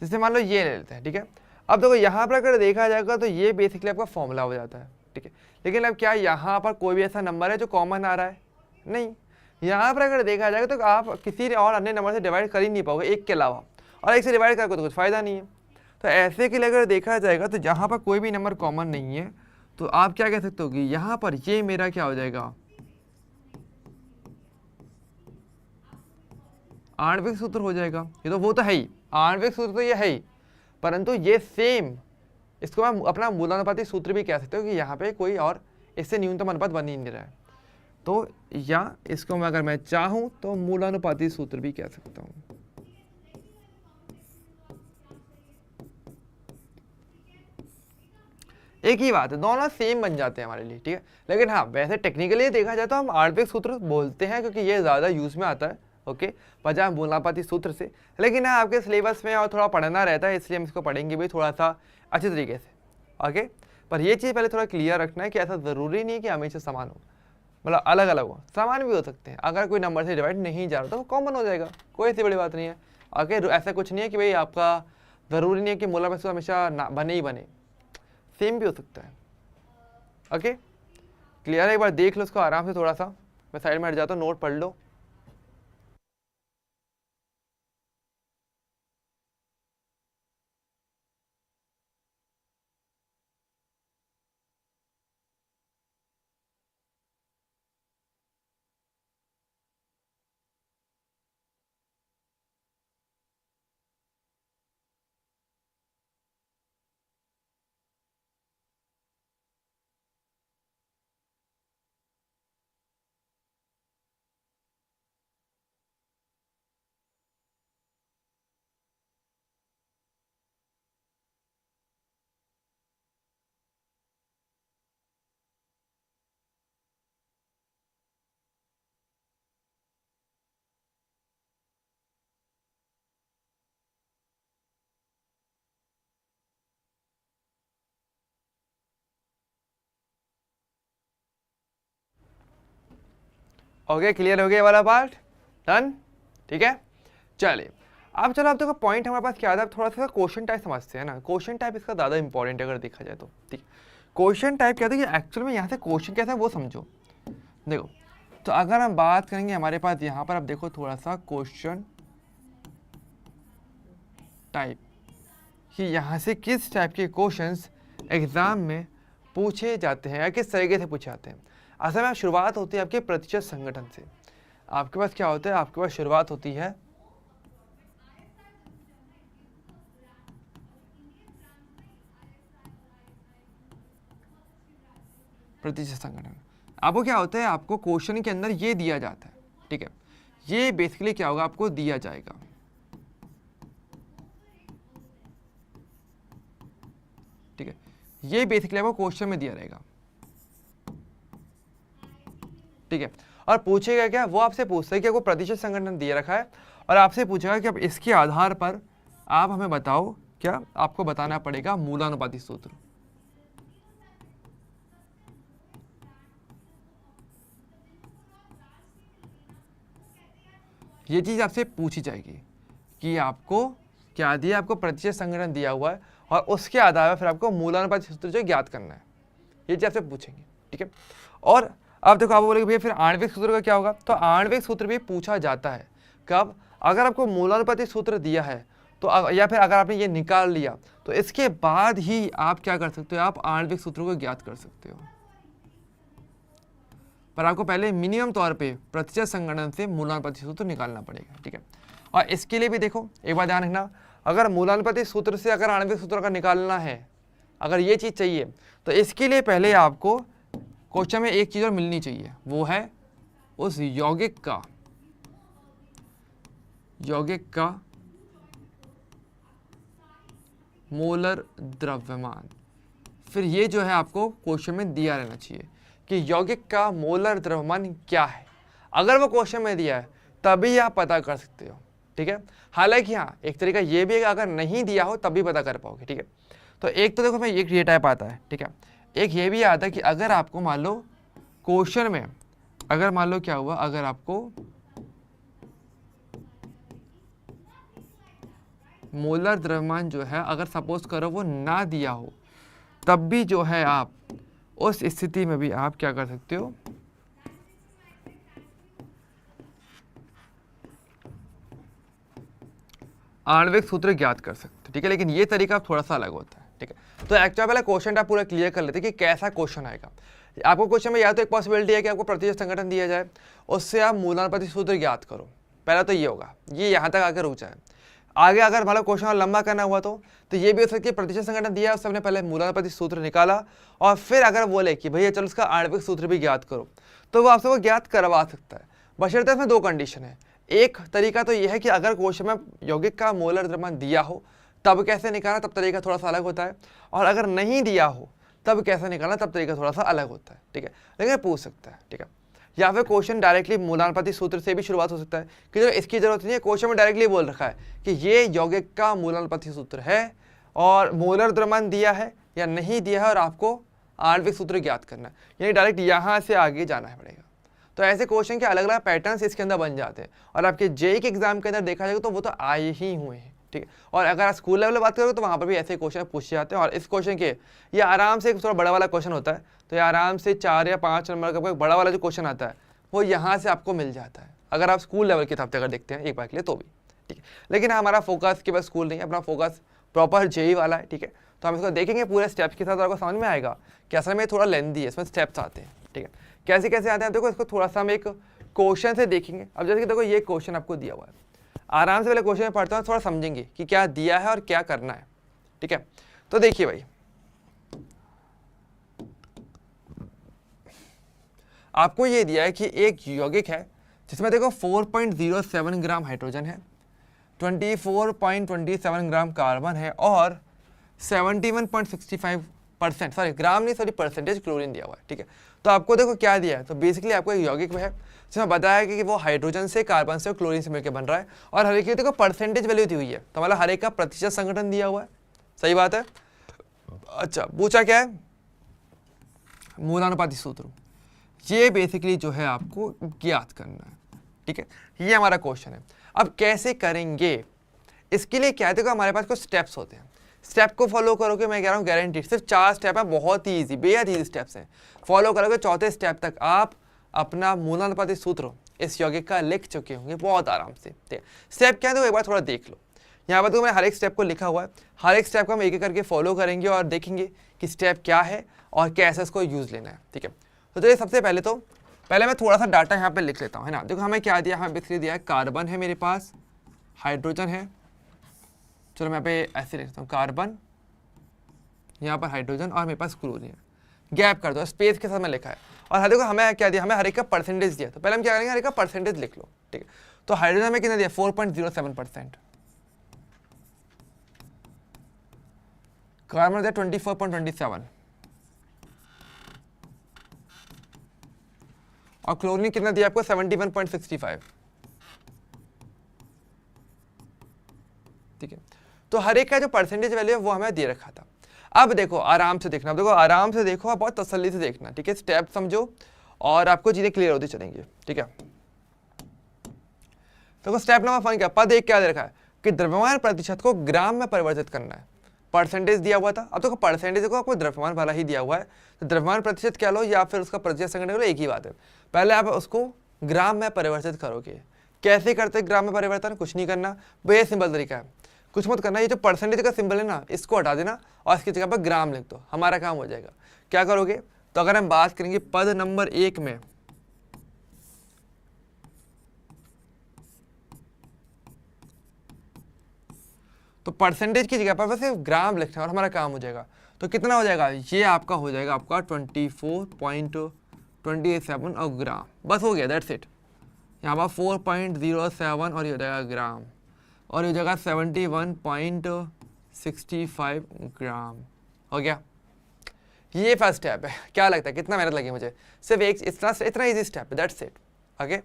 जिससे मान लो ये ले लेते हैं। ठीक है, अब देखो यहाँ पर अगर देखा जाएगा तो ये बेसिकली आपका फॉर्मूला हो जाता है। ठीक है, लेकिन अब क्या यहाँ पर कोई भी ऐसा नंबर है जो कॉमन आ रहा है? नहीं। यहाँ पर अगर देखा जाएगा तो आप किसी और अन्य नंबर से डिवाइड कर ही नहीं पाओगे एक के अलावा, और एक से डिवाइड करके तो कुछ फ़ायदा नहीं है। तो ऐसे के लिए अगर देखा जाएगा तो जहाँ पर कोई भी नंबर कॉमन नहीं है तो आप क्या कह सकते हो कि यहाँ पर ये मेरा क्या हो जाएगा, आणविक सूत्र हो जाएगा। ये तो वो तो है ही, आणविक सूत्र तो ये है ही, परंतु ये सेम इसको मैं अपना मूलानुपाती सूत्र भी कह सकते हो कि यहाँ पे कोई और इससे न्यूनतम अनुपात बन ही नहीं रहा है। तो या इसको मैं अगर मैं चाहूं तो मूलानुपाती सूत्र भी कह सकता हूं। एक ही बात है, दोनों सेम बन जाते हैं हमारे लिए। ठीक है, लेकिन हाँ, वैसे टेक्निकली देखा जाए तो हम आणविक सूत्र बोलते हैं क्योंकि ये ज़्यादा यूज में आता है। ओके, बजाय मूलानुपाती सूत्र से। लेकिन हाँ, आपके सिलेबस में और थोड़ा पढ़ना रहता है, इसलिए हम इसको पढ़ेंगे भी थोड़ा सा अच्छे तरीके से। ओके, पर ये चीज़ पहले थोड़ा क्लियर रखना है कि ऐसा ज़रूरी नहीं है कि हमेशा समान हो, मतलब अलग अलग हो, समान भी हो सकते हैं। अगर कोई नंबर से डिवाइड नहीं जा रहा तो वो कॉमन हो जाएगा, कोई ऐसी बड़ी बात नहीं है। ओके, ऐसा कुछ नहीं है कि भाई आपका ज़रूरी नहीं है कि मूलानुपाती सूत्र हमेशा बने ही बने, सेम भी हो सकता है। ओके, क्लियर है? एक बार देख लो उसको आराम से, थोड़ा सा मैं साइड में हट जाता हूँ, नोट पढ़ लो। ओके, क्लियर हो गया वाला पार्ट, डन। ठीक है, चलिए अब चलो, अब देखो पॉइंट हमारे पास क्या आता है, थोड़ा सा क्वेश्चन टाइप समझते हैं ना। क्वेश्चन टाइप इसका ज़्यादा इंपॉर्टेंट है अगर देखा जाए तो। ठीक, क्वेश्चन टाइप क्या था कि एक्चुअल में यहाँ से क्वेश्चन कैसा है वो समझो। देखो, तो अगर हम बात करेंगे हमारे पास यहाँ पर, अब देखो थोड़ा सा क्वेश्चन टाइप कि यहाँ से किस टाइप के क्वेश्चंस एग्जाम में पूछे जाते हैं या किस तरीके से पूछे जाते हैं। असल में शुरुआत होती है आपके प्रतिशत संगठन से। आपके पास क्या होता है, आपके पास शुरुआत होती है प्रतिशत संगठन। आपको क्या होता है, आपको क्वेश्चन के अंदर ये दिया जाता है। ठीक है, ये बेसिकली क्या होगा, आपको दिया जाएगा। ठीक है, ये बेसिकली आपको क्वेश्चन में दिया रहेगा। ठीक है, और पूछेगा क्या, वो आपसे पूछता है कि आपको प्रतिशत संगठन दिया रखा है और आपसे पूछेगा कि अब इसके आधार पर आप हमें बताओ, क्या आपको बताना पड़ेगा मूलानुपाती सूत्र। ये चीज़ आपसे पूछी जाएगी कि आपको क्या दिया, आपको प्रतिशत संगठन दिया हुआ है और उसके आधार पर फिर आपको मूलानुपाती सूत्र जो ज्ञात करना है, ये चीज़ आपसे पूछेंगे, ठीक है। और अब देखो आप बोलेंगे भैया फिर आणविक सूत्र का क्या होगा, तो आणविक सूत्र भी पूछा जाता है कब, अगर आपको मूलानुपाती सूत्र दिया है तो या फिर अगर आपने ये निकाल लिया तो इसके बाद ही आप क्या कर सकते हो, आप आणविक सूत्रों को ज्ञात कर सकते हो। पर आपको पहले मिनिमम तौर पे प्रतिशत संगणन से मूलानुपाती सूत्र निकालना पड़ेगा, ठीक है। और इसके लिए भी देखो एक बात ध्यान रखना, अगर मूलानुपाती सूत्र से अगर आणविक सूत्र का निकालना है, अगर ये चीज़ चाहिए तो इसके लिए पहले आपको क्वेश्चन में एक चीज़ और मिलनी चाहिए, वो है उस यौगिक का मोलर द्रव्यमान। फिर ये जो है आपको क्वेश्चन में दिया रहना चाहिए कि यौगिक का मोलर द्रव्यमान क्या है। अगर वो क्वेश्चन में दिया है तभी आप पता कर सकते हो, ठीक है। हालांकि हाँ एक तरीका ये भी है कि अगर नहीं दिया हो तभी पता कर पाओगे, ठीक है। तो एक तो देखो भाई एक ये टाइप आता है, ठीक है। एक ये भी आता है कि अगर आपको मान लो क्वेश्चन में अगर मान लो क्या हुआ, अगर आपको मोलर द्रव्यमान जो है अगर सपोज करो वो ना दिया हो, तब भी जो है आप उस स्थिति में भी आप क्या कर सकते हो, आणविक सूत्र ज्ञात कर सकते हो, ठीक है। लेकिन ये तरीका थोड़ा सा अलग होता है, ठीक है। तो एक्चुअली पहले क्वेश्चन आप पूरा क्लियर कर लेते हैं कि कैसा क्वेश्चन आएगा। आपको क्वेश्चन में या तो एक पॉसिबिलिटी है कि आपको प्रतिशत संगठन दिया जाए, उससे आप मूलानुपाती सूत्र ज्ञात करो, पहला तो ये होगा, ये यहाँ तक आकर रुक जाए। आगे अगर मतलब क्वेश्चन लंबा करना हुआ तो ये भी हो सकता है कि प्रतिशत संगठन दिया है, उससे हमने पहले मूलानुपाती सूत्र निकाला और फिर अगर बोले कि भैया चलो उसका आणविक सूत्र भी ज्ञात करो, तो वो आपसे वो ज्ञात करवा सकता है। बशर्ते इसमें दो कंडीशन है। एक तरीका तो ये है कि अगर क्वेश्चन में यौगिक का मोलर द्रव्यमान दिया हो तब कैसे निकालना, तब तरीका थोड़ा सा अलग होता है, और अगर नहीं दिया हो तब कैसे निकालना, तब तरीका थोड़ा सा अलग होता है, ठीक है। लेकिन पूछ सकता है, ठीक है। या फिर क्वेश्चन डायरेक्टली मूलानुपाती सूत्र से भी शुरुआत हो सकता है कि जो इसकी जरूरत नहीं है, क्वेश्चन में डायरेक्टली बोल रखा है कि ये यौगिक का मूलानुपाती सूत्र है और मोलर द्रव्यमान दिया है या नहीं दिया है और आपको आणविक सूत्र ज्ञात करना है, यानी डायरेक्ट यहाँ से आगे जाना है पड़ेगा। तो ऐसे क्वेश्चन के अलग अलग पैटर्न्स इसके अंदर बन जाते हैं और आपके जेईई के एग्जाम के अंदर देखा जाएगा तो वो तो आए ही हुए हैं, ठीक है। और अगर आप स्कूल लेवल में बात करोगे तो वहाँ पर भी ऐसे क्वेश्चन पूछे जाते हैं और इस क्वेश्चन के ये आराम से एक थोड़ा बड़ा वाला क्वेश्चन होता है, तो ये आराम से 4 या 5 नंबर का कोई बड़ा वाला जो क्वेश्चन आता है वो यहाँ से आपको मिल जाता है, अगर आप स्कूल लेवल के हिसाब से अगर देखते हैं एक बार के लिए तो भी, ठीक है। लेकिन हमारा फोकस केवल स्कूल नहीं है, अपना फोकस प्रॉपर जेईई वाला है, ठीक है। तो हम इसको देखेंगे पूरे स्टेप्स के साथ, आपको समझ में आएगा कि असल में थोड़ा लेंथी है, इसमें स्टेप्स आते हैं, ठीक है। कैसे कैसे आते हैं देखो, इसको थोड़ा सा हम एक क्वेश्चन से देखेंगे। अब जैसे कि देखो ये क्वेश्चन आपको दिया हुआ है, आराम से पहले क्वेश्चन में पढ़ते हैं, थोड़ा समझेंगे कि क्या दिया है और क्या करना है, ठीक है। तो देखिए भाई, आपको ये दिया है कि एक यौगिक है जिसमें देखो 4.07 ग्राम हाइड्रोजन है, 24.27 ग्राम कार्बन है और 71.65% सॉरी ग्राम नहीं सॉरी परसेंटेज क्लोरीन दिया हुआ है, ठीक है। तो आपको देखो क्या दिया है, तो बेसिकली आपको एक यौगिक है जिसमें बताया कि वो हाइड्रोजन से, कार्बन से और क्लोरीन से मिलकर बन रहा है और हर एक की देखो परसेंटेज वैल्यू दी हुई है, तो मतलब हर एक का प्रतिशत संगठन दिया हुआ है, सही बात है। अच्छा पूछा क्या है, मूलानुपाती सूत्र, ये बेसिकली जो है आपको ज्ञात करना है, ठीक है। ये हमारा क्वेश्चन है। अब कैसे करेंगे, इसके लिए क्या है, देखो हमारे पास कुछ स्टेप्स होते हैं, स्टेप को फॉलो करोगे, मैं कह रहा हूँ गारंटीड, सिर्फ 4 स्टेप है, बहुत ही ईजी, बेहद ईजी स्टेप्स हैं। फॉलो करोगे चौथे स्टेप तक आप अपना मूलानुपाती सूत्र इस यौगिक का लिख चुके होंगे बहुत आराम से, ठीक है। स्टेप क्या है तो एक बार थोड़ा देख लो, यहाँ पर तो मैंने हर एक स्टेप को लिखा हुआ है, हर एक स्टेप को हम एक एक करके फॉलो करेंगे और देखेंगे कि स्टेप क्या है और कैसे इसको यूज़ लेना है, ठीक है। तो चलिए सबसे पहले मैं थोड़ा सा डाटा यहाँ पे लिख लेता हूँ, है ना। देखो हमें क्या दिया, हमें बेसिकली दिया है कार्बन है मेरे पास, हाइड्रोजन है, चलो मैं यहाँ पे ऐसे लिख लेता हूँ, कार्बन, यहाँ पर हाइड्रोजन और मेरे पास क्लोरीन है, गैप कर दो, स्पेस के साथ में लिखा है। और हर देखो हमें क्या दिया, हमें हर एक का परसेंटेज दिया, तो पहले हम क्या करेंगे, हर एक का परसेंटेज लिख लो, ठीक है। तो हाइड्रोजन में कितना दिया, 4.07%, कार्बन दिया 24.27 और क्लोरीन कितना दिया आपको 71.65, ठीक है। तो हर एक का जो परसेंटेज वैल्यू है वो हमें दे रखा था। अब देखो आराम से देखना, देखो आराम से देखो, आप बहुत तसल्ली से देखना, ठीक है। स्टेप समझो और आपको चीजें क्लियर होती चलेंगी, ठीक है। तो स्टेप नंबर 1 क्या, पद एक क्या दे रखा है कि द्रव्यमान प्रतिशत को ग्राम में परिवर्तित करना है। परसेंटेज दिया हुआ था, अब तो परसेंटेज को आपको द्रव्यमान वाला ही दिया हुआ है, तो द्रव्यमान प्रतिशत क्या लो या फिर उसका प्रतिशत संगठन लो, एक ही बात है। पहले आप उसको ग्राम में परिवर्तित करोगे। कैसे करते ग्राम में परिवर्तन, कुछ नहीं करना, ये सिंपल तरीका है, कुछ मत करना। ये जो परसेंटेज का सिंबल है ना, इसको हटा देना और इसकी जगह पर ग्राम लिख दो, हमारा काम हो जाएगा। क्या करोगे, तो अगर हम बात करेंगे पद नंबर 1 में, तो परसेंटेज की जगह पर वैसे ग्राम लिखना है और हमारा काम हो जाएगा। तो कितना हो जाएगा, ये आपका हो जाएगा आपका 24.27 और ग्राम, बस हो गया, दैट्स इट। यहाँ पर 4.07 और ये हो जाएगा ग्राम, और ये हो जाएगा 71.65 ग्राम, हो गया। ये फर्स्ट स्टेप है। क्या लगता है कितना मेहनत लगी मुझे, सिर्फ एक इतना इजी स्टेप है, दैट्स इट। ओके,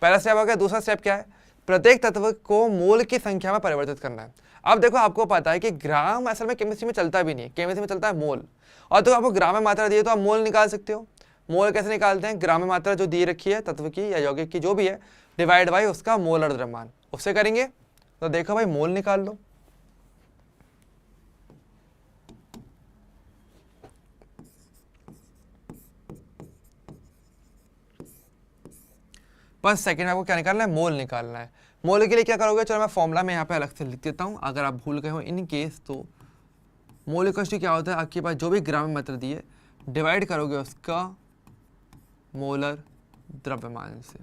पहला स्टेप हो गया। दूसरा स्टेप क्या है, प्रत्येक तत्व को मोल की संख्या में परिवर्तित करना है। अब देखो आपको पता है कि ग्राम असल में केमिस्ट्री में चलता भी नहीं है, केमिस्ट्री में चलता है मोल, और तो आपको ग्राम में मात्रा दी है तो आप मोल निकाल सकते हो। मोल कैसे निकालते हैं, ग्राम में मात्रा जो दी रखी है तत्व की या यौगिक की जो भी है, डिवाइड बाई उसका मोलर द्रव्यमान, उससे करेंगे। तो देखो भाई मोल निकाल लो, बस सेकंड आपको क्या निकालना है, मोल निकालना है। मोल के लिए क्या करोगे, चलो मैं फॉर्मूला में यहाँ पे अलग से लिख देता हूँ, अगर आप भूल गए हो इन केस। तो मोल इक्वल टू क्या होता है, आपके पास जो भी ग्राम में मात्रा दी है डिवाइड करोगे उसका मोलर द्रव्यमान से,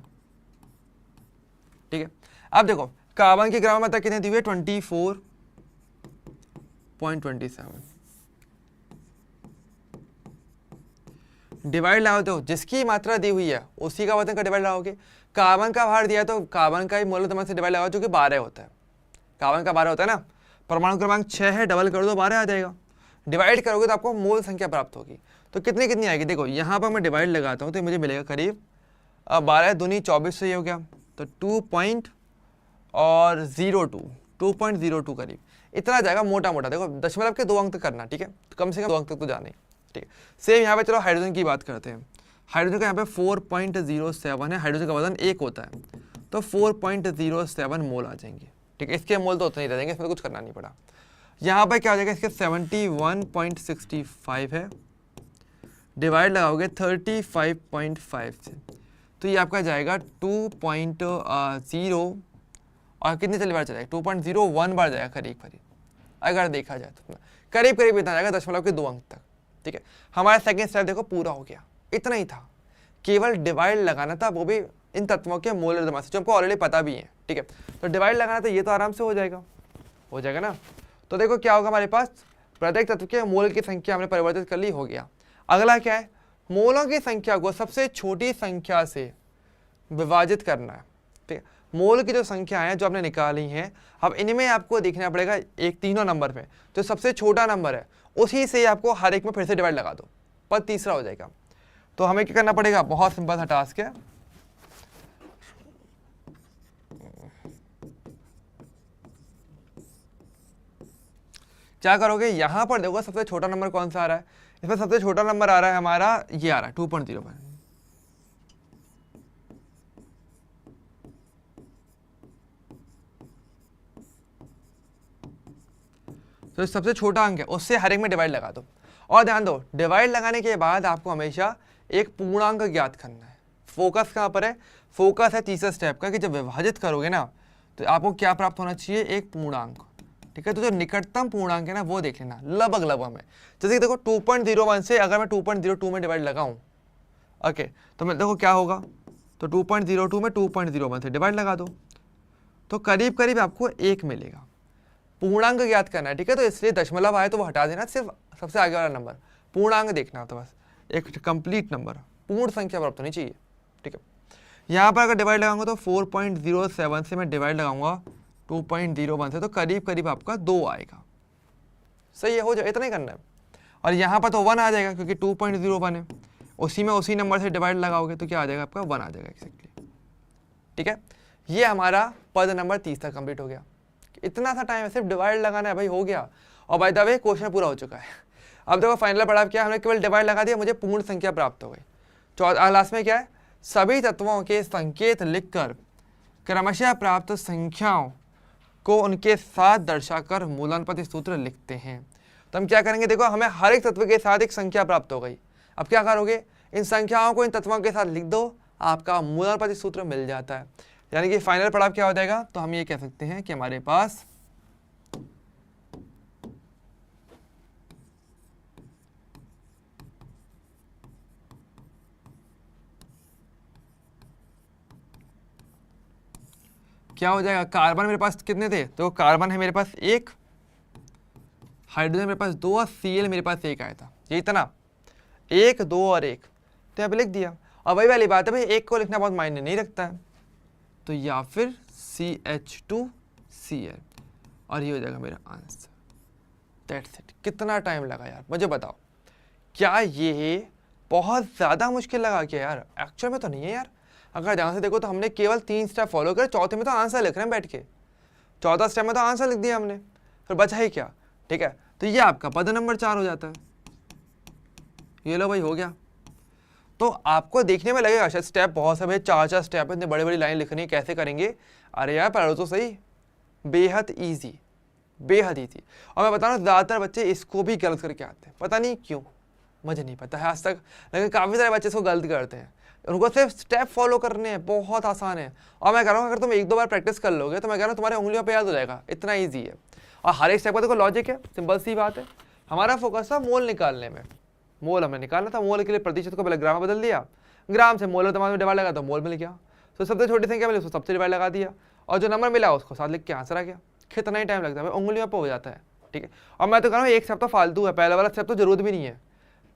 ठीक है। अब देखो कार्बन की ग्राम मात्रा कितनी दी हुई है, 24.27, डिवाइड लगाते हो जिसकी मात्रा दी हुई है उसी का वजन का डिवाइड लगाओगे। कार्बन का भार दिया है तो कार्बन का ही मोलर द्रव्यमान से डिवाइड लगाओ, जो कि 12 होता है। कार्बन का 12 होता है ना, परमाणु क्रमांक 6 है, डबल कर दो 12 आ जाएगा। डिवाइड करोगे तो आपको मोल संख्या प्राप्त होगी। तो कितनी कितनी आएगी, देखो यहाँ पर मैं डिवाइड लगाता हूँ तो मुझे मिलेगा करीब 12 दूनी 24 से ये हो गया, तो 2.02 करीब इतना जाएगा मोटा मोटा। देखो दशमलव के 2 अंक तक करना, ठीक है, तो कम से कम 2 अंक तक तो जाने, ठीक है। सेम यहाँ पे चलो हाइड्रोजन की बात करते हैं। हाइड्रोजन का यहाँ पे 4.07 है, हाइड्रोजन का वजन 1 होता है, तो 4.07 मोल आ जाएंगे, ठीक है। इसके मोल तो उतने ही रह जाएंगे, इसमें कुछ करना नहीं पड़ा। यहाँ पर क्या हो जाएगा, इसके 71.65 है, डिवाइड लगाओगे 35.5 से, तो ये आपका जाएगा 2.0 और कितने चले बार चलेगा, 2.01 बार जाएगा करीब करीब, अगर देखा जाए तो करीब करीब इतना जाएगा, दशमलव के 2 अंक तक, ठीक है। हमारा सेकंड स्टेप देखो पूरा हो गया, इतना ही था, केवल डिवाइड लगाना था, वो भी इन तत्वों के मोलर द्रव्यमान से, जो हमको ऑलरेडी पता भी है, ठीक है। तो डिवाइड लगाना था, ये तो आराम से हो जाएगा ना। तो देखो क्या होगा हमारे पास, प्रत्येक तत्व के मोल की संख्या हमने परिवर्तित कर ली, हो गया। अगला क्या है, मोलों की संख्या को सबसे छोटी संख्या से विभाजित करना है, ठीक है। मोल की जो संख्या है जो आपने निकाली है, अब इनमें आपको देखना पड़ेगा एक तीनों नंबर में जो सबसे छोटा नंबर है उसी से आपको हर एक में फिर से डिवाइड लगा दो, पद तीसरा हो जाएगा। तो हमें क्या करना पड़ेगा, बहुत सिंपल सा टास्क है, क्या करोगे, यहां पर देखो सबसे छोटा नंबर कौन सा आ रहा है, इसमें सबसे छोटा नंबर आ रहा है हमारा, ये आ रहा है 2.01। तो सबसे छोटा अंक है उससे हर एक में डिवाइड लगा दो। और ध्यान दो, डिवाइड लगाने के बाद आपको हमेशा एक पूर्णांक ज्ञात करना है। फोकस कहाँ पर है, फोकस है तीसरे स्टेप का, कि जब विभाजित करोगे ना तो आपको क्या प्राप्त होना चाहिए, एक पूर्णांक, ठीक है। तो जो निकटतम पूर्णांक है ना वो देख लेना, लगभग लगभग में, जैसे कि देखो 2.01 से अगर मैं 2.02 में डिवाइड लगाऊं, ओके, तो मैं देखो क्या होगा, तो 2.02 में 2.01 से डिवाइड लगा दो, तो करीब करीब आपको 1 मिलेगा। पूर्णांक ज्ञात करना है, ठीक है, तो इसलिए दशमलव आए तो वो हटा देना, सिर्फ सबसे आगे वाला नंबर पूर्णांक देखना, तो बस एक कंप्लीट नंबर पूर्ण संख्या प्राप्त होनी चाहिए, ठीक है। यहाँ पर अगर डिवाइड लगाऊंगा तो 4.07 से मैं डिवाइड लगाऊंगा 2.01 से, तो करीब करीब आपका 2 आएगा, सही है, हो जाए, इतना ही करना है। और यहाँ पर तो 1 आ जाएगा क्योंकि 2.01 है, उसी में उसी नंबर से डिवाइड लगाओगे तो क्या आ जाएगा आपका, 1 आ जाएगा एक्जैक्टली, ठीक है। ये हमारा पद नंबर 30 तक कंप्लीट हो गया। इतना सा टाइम है, सिर्फ डिवाइड लगाना है भाई, हो गया। और बाय द वे क्वेश्चन पूरा हो चुका है। अब देखो फाइनल पढ़ाव क्या, हमने केवल डिवाइड लगा दिया, मुझे पूर्ण संख्या प्राप्त हो गई। लास्ट में क्या है, सभी तत्वों के संकेत लिखकर क्रमशः प्राप्त संख्याओं को उनके साथ दर्शाकर मूलानुपाती सूत्र लिखते हैं। तो हम क्या करेंगे, देखो हमें हर एक तत्व के साथ एक संख्या प्राप्त हो गई। अब क्या करोगे, इन संख्याओं को इन तत्वों के साथ लिख दो, आपका मूलानुपाती सूत्र मिल जाता है। यानी कि फाइनल पड़ाव क्या हो जाएगा, तो हम ये कह सकते हैं कि हमारे पास क्या हो जाएगा, कार्बन मेरे पास कितने थे, तो कार्बन है मेरे पास 1, हाइड्रोजन मेरे पास 2 और Cl मेरे पास 1 आया था, ये इतना 1 2 और 1, तो यहाँ पे लिख दिया। और वही वाली बात है भाई, एक को लिखना बहुत मायने नहीं रखता है, तो या फिर CH2Cl और ये हो जाएगा मेरा आंसर। That's it. कितना टाइम लगा यार, मुझे बताओ, क्या ये बहुत ज़्यादा मुश्किल लगा क्या यार? एक्चुअल में तो नहीं है यार। अगर ध्यान से देखो तो हमने केवल 3 स्टेप फॉलो करे, चौथे में तो आंसर लिख रहे हैं बैठ के, चौथा स्टेप में तो आंसर लिख दिया हमने, फिर बचा ही क्या। ठीक है, तो ये आपका पद नंबर 4 हो जाता है। ये लो भाई, हो गया। तो आपको देखने में लगेगा शायद स्टेप बहुत से, 4 स्टेप, इतने बड़ी बड़ी लाइन लिखनी है, कैसे करेंगे? अरे यार पढ़ो तो सही, बेहद ईजी, बेहद ईजी। और मैं बता रहा हूँ ज़्यादातर बच्चे इसको भी गलत करके आते हैं, पता नहीं क्यों, मुझे नहीं पता है आज तक, लेकिन काफ़ी सारे बच्चे इसको गलत करते हैं। उनको सिर्फ स्टेप फॉलो करने हैं, बहुत आसान है। और मैं कह रहा हूँ अगर तुम 1-2 बार प्रैक्टिस कर लोगे तो मैं कह रहा हूँ तुम्हारे उंगलियों पे याद हो जाएगा, इतना ईजी है। और हर एक स्टेप का देखो लॉजिक है, सिंपल सी बात है। हमारा फोकस था मोल निकालने में, मोल हमें निकालना था। मोल के लिए प्रतिशत को पहले ग्राम में बदल दिया, ग्राम से मोल में डिवाइड लगा तो मोल मिल गया। तो सबसे छोटी संख्या मिली उसको सबसे डिवाइड लगा दिया, और जो नंबर मिला उसको साथ लिख के आंसर आ गया। कितना ही टाइम लगता है, उंगलियों पर हो जाता है। ठीक है, और मैं तो कह रहा हूँ एक स्टेप तो फालतू है, पहले वाला स्टेप तो जरूरत भी नहीं है।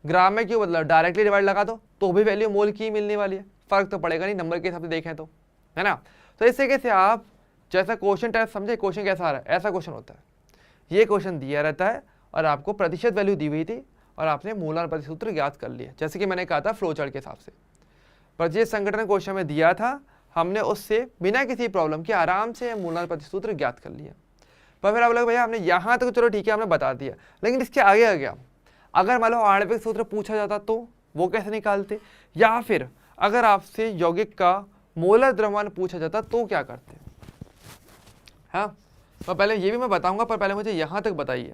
ग्राम में क्यों बदला, डायरेक्टली डिवाइड लगा दो तो भी वैल्यू मोल की मिलने वाली है, फर्क तो पड़ेगा नहीं नंबर के हिसाब से देखें तो, है ना। तो इस तरीके से आप जैसा क्वेश्चन टाइप समझे, क्वेश्चन कैसा आ रहा है, ऐसा क्वेश्चन होता है। ये क्वेश्चन दिया रहता है और आपको प्रतिशत वैल्यू दी हुई थी और आपने मूलानुपाती सूत्र ज्ञात कर लिया, जैसे कि मैंने कहा था फ्लो चार्ट के हिसाब से। प्रतिशत संगठन क्वेश्चन में दिया था, हमने उससे बिना किसी प्रॉब्लम के आराम से मूलानुपाती सूत्र ज्ञात कर लिया। पर फिर आप लोग भैया हमने यहाँ तक चलो ठीक है हमने बता दिया, लेकिन इसके आगे आ गया, अगर मान लो आणविक सूत्र पूछा जाता तो वो कैसे निकालते, या फिर अगर आपसे यौगिक का मोलर द्रव्यमान पूछा जाता तो क्या करते। हाँ, तो पहले ये भी मैं बताऊंगा, पर पहले मुझे यहाँ तक बताइए,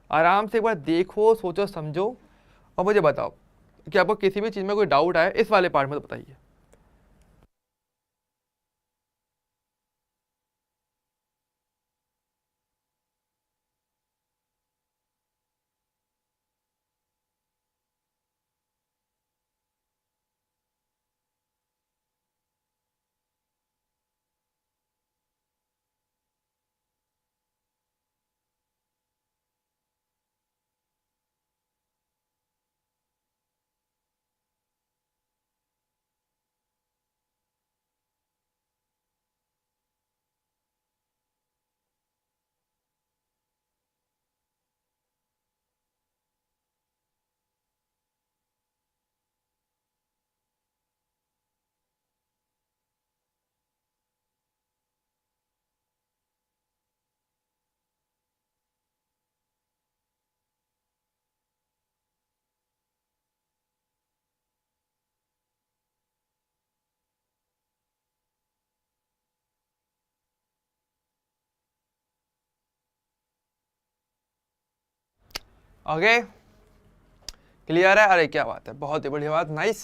आराम से एक बार देखो, सोचो, समझो और मुझे बताओ कि आपको किसी भी चीज़ में कोई डाउट आए इस वाले पार्ट में तो बताइए। ओके, क्लियर है? अरे क्या बात है, बहुत ही बढ़िया बात, नाइस।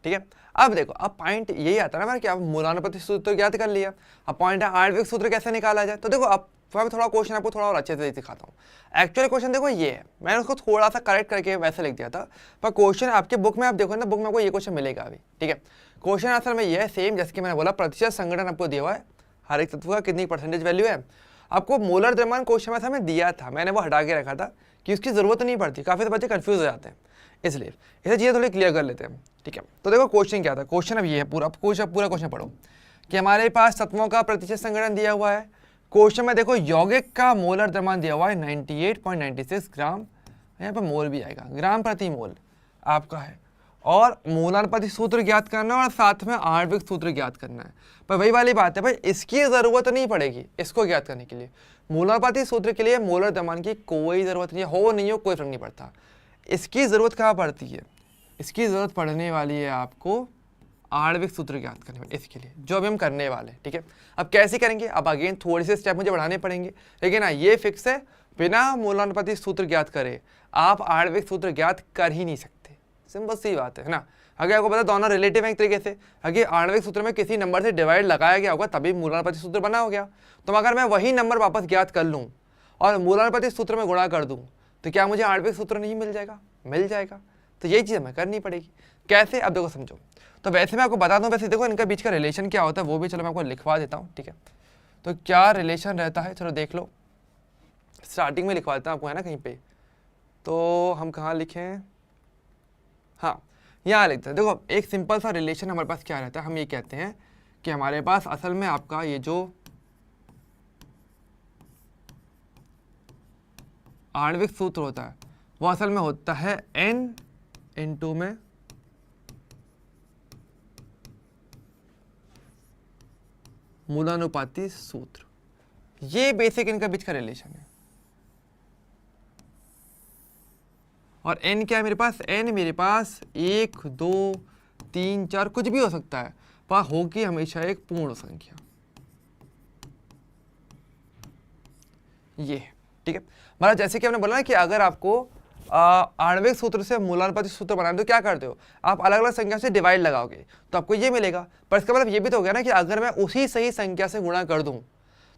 ठीक है, अब देखो, अब पॉइंट यही आता है ना मेरा कि आप मूलानुपाती सूत्र ज्ञात कर लिया। अब पॉइंट है आणविक सूत्र कैसे निकाला जाए। तो देखो अब मैं थोड़ा क्वेश्चन आपको थोड़ा और अच्छे से सिखाता हूँ। एक्चुअल क्वेश्चन देखो ये है, मैंने उसको थोड़ा सा करेक्ट करके वैसे लिख दिया था, पर क्वेश्चन आपके बुक में आप देखो ना, बुक में आपको ये क्वेश्चन मिलेगा अभी। ठीक है, क्वेश्चन आंसर में ये है सेम जैसे कि मैंने बोला, प्रतिशत संगठन आपको दिया हुआ है, हर एक तत्व का कितनी परसेंटेज वैल्यू है। आपको मोलर द्रव्यमान क्वेश्चन में हमें दिया था, मैंने वो हटा के रखा था कि उसकी जरूरत नहीं पड़ती, काफ़ी बच्चे कंफ्यूज हो जाते हैं, इसलिए इसे चीज़ें थोड़ी क्लियर कर लेते हैं। ठीक है, तो देखो क्वेश्चन क्या था, क्वेश्चन अब ये है, पूरा क्वेश्चन पढ़ो कि हमारे पास तत्वों का प्रतिशत संगठन दिया हुआ है। क्वेश्चन में देखो यौगिक का मोलर द्रव्यमान दिया हुआ है 98.96 ग्राम, यहाँ पर मोल भी आएगा, ग्राम प्रति मोल आपका है, और मूलानुपाती सूत्र ज्ञात करना है और साथ में आणविक सूत्र ज्ञात करना है। पर वही वाली बात है भाई, इसकी ज़रूरत नहीं पड़ेगी इसको ज्ञात करने के लिए। मूलानुपाती सूत्र के लिए मोलर द्रव्यमान की कोई ज़रूरत नहीं है, हो नहीं हो कोई फर्क नहीं पड़ता। इसकी ज़रूरत कहाँ पड़ती है, इसकी ज़रूरत पड़ने वाली है आपको आणविक सूत्र ज्ञात करने वाले, इसके लिए जो अभी हम करने वाले हैं, ठीक है। अब कैसे करेंगे, अब अगेन थोड़े से स्टेप मुझे बढ़ाने पड़ेंगे, लेकिन हाँ ये फिक्स है, बिना मूलानुपाती सूत्र ज्ञात करे आप आणविक सूत्र ज्ञात कर ही नहीं सकते। सिंपल सी बात है ना। अगर आपको पता दोनों रिलेटिव हैं एक तरीके से, अगर आणविक सूत्र में किसी नंबर से डिवाइड लगाया गया होगा तभी मूलानुपाती सूत्र बना हो गया। तो अगर मैं वही नंबर वापस ज्ञात कर लूँ और मूलानुपाती सूत्र में गुणा कर दूँ तो क्या मुझे आणविक सूत्र नहीं मिल जाएगा? मिल जाएगा। तो यही चीज़ हमें करनी पड़ेगी। कैसे, अब देखो समझो। तो वैसे मैं आपको बता दूं, वैसे देखो इनका बीच का रिलेशन क्या होता है वो भी चलो मैं आपको लिखवा देता हूँ, ठीक है। तो क्या रिलेशन रहता है, चलो देख लो, स्टार्टिंग में लिखवा देता हूँ आपको, है ना कहीं पे। तो हम कहाँ लिखें, हाँ यहाँ लिखते हैं। देखो एक सिंपल सा रिलेशन हमारे पास क्या रहता है, हम ये कहते हैं कि हमारे पास असल में आपका ये जो आणविक सूत्र होता है वो असल में होता है n इंटू में मूलानुपाती सूत्र। ये बेसिक इनका बीच का रिलेशन है। और n क्या है मेरे पास, n मेरे पास 1 2 3 4 कुछ भी हो सकता है, पर होगी हमेशा एक पूर्ण संख्या, ये ठीक है। मतलब जैसे कि हमने बोला ना कि अगर आपको आणविक सूत्र से मूलानुपाती सूत्र बनाना तो क्या करते हो, आप अलग अलग संख्या से डिवाइड लगाओगे तो आपको ये मिलेगा। पर इसका मतलब ये भी तो हो गया ना कि अगर मैं उसी सही संख्या से गुणा कर दूं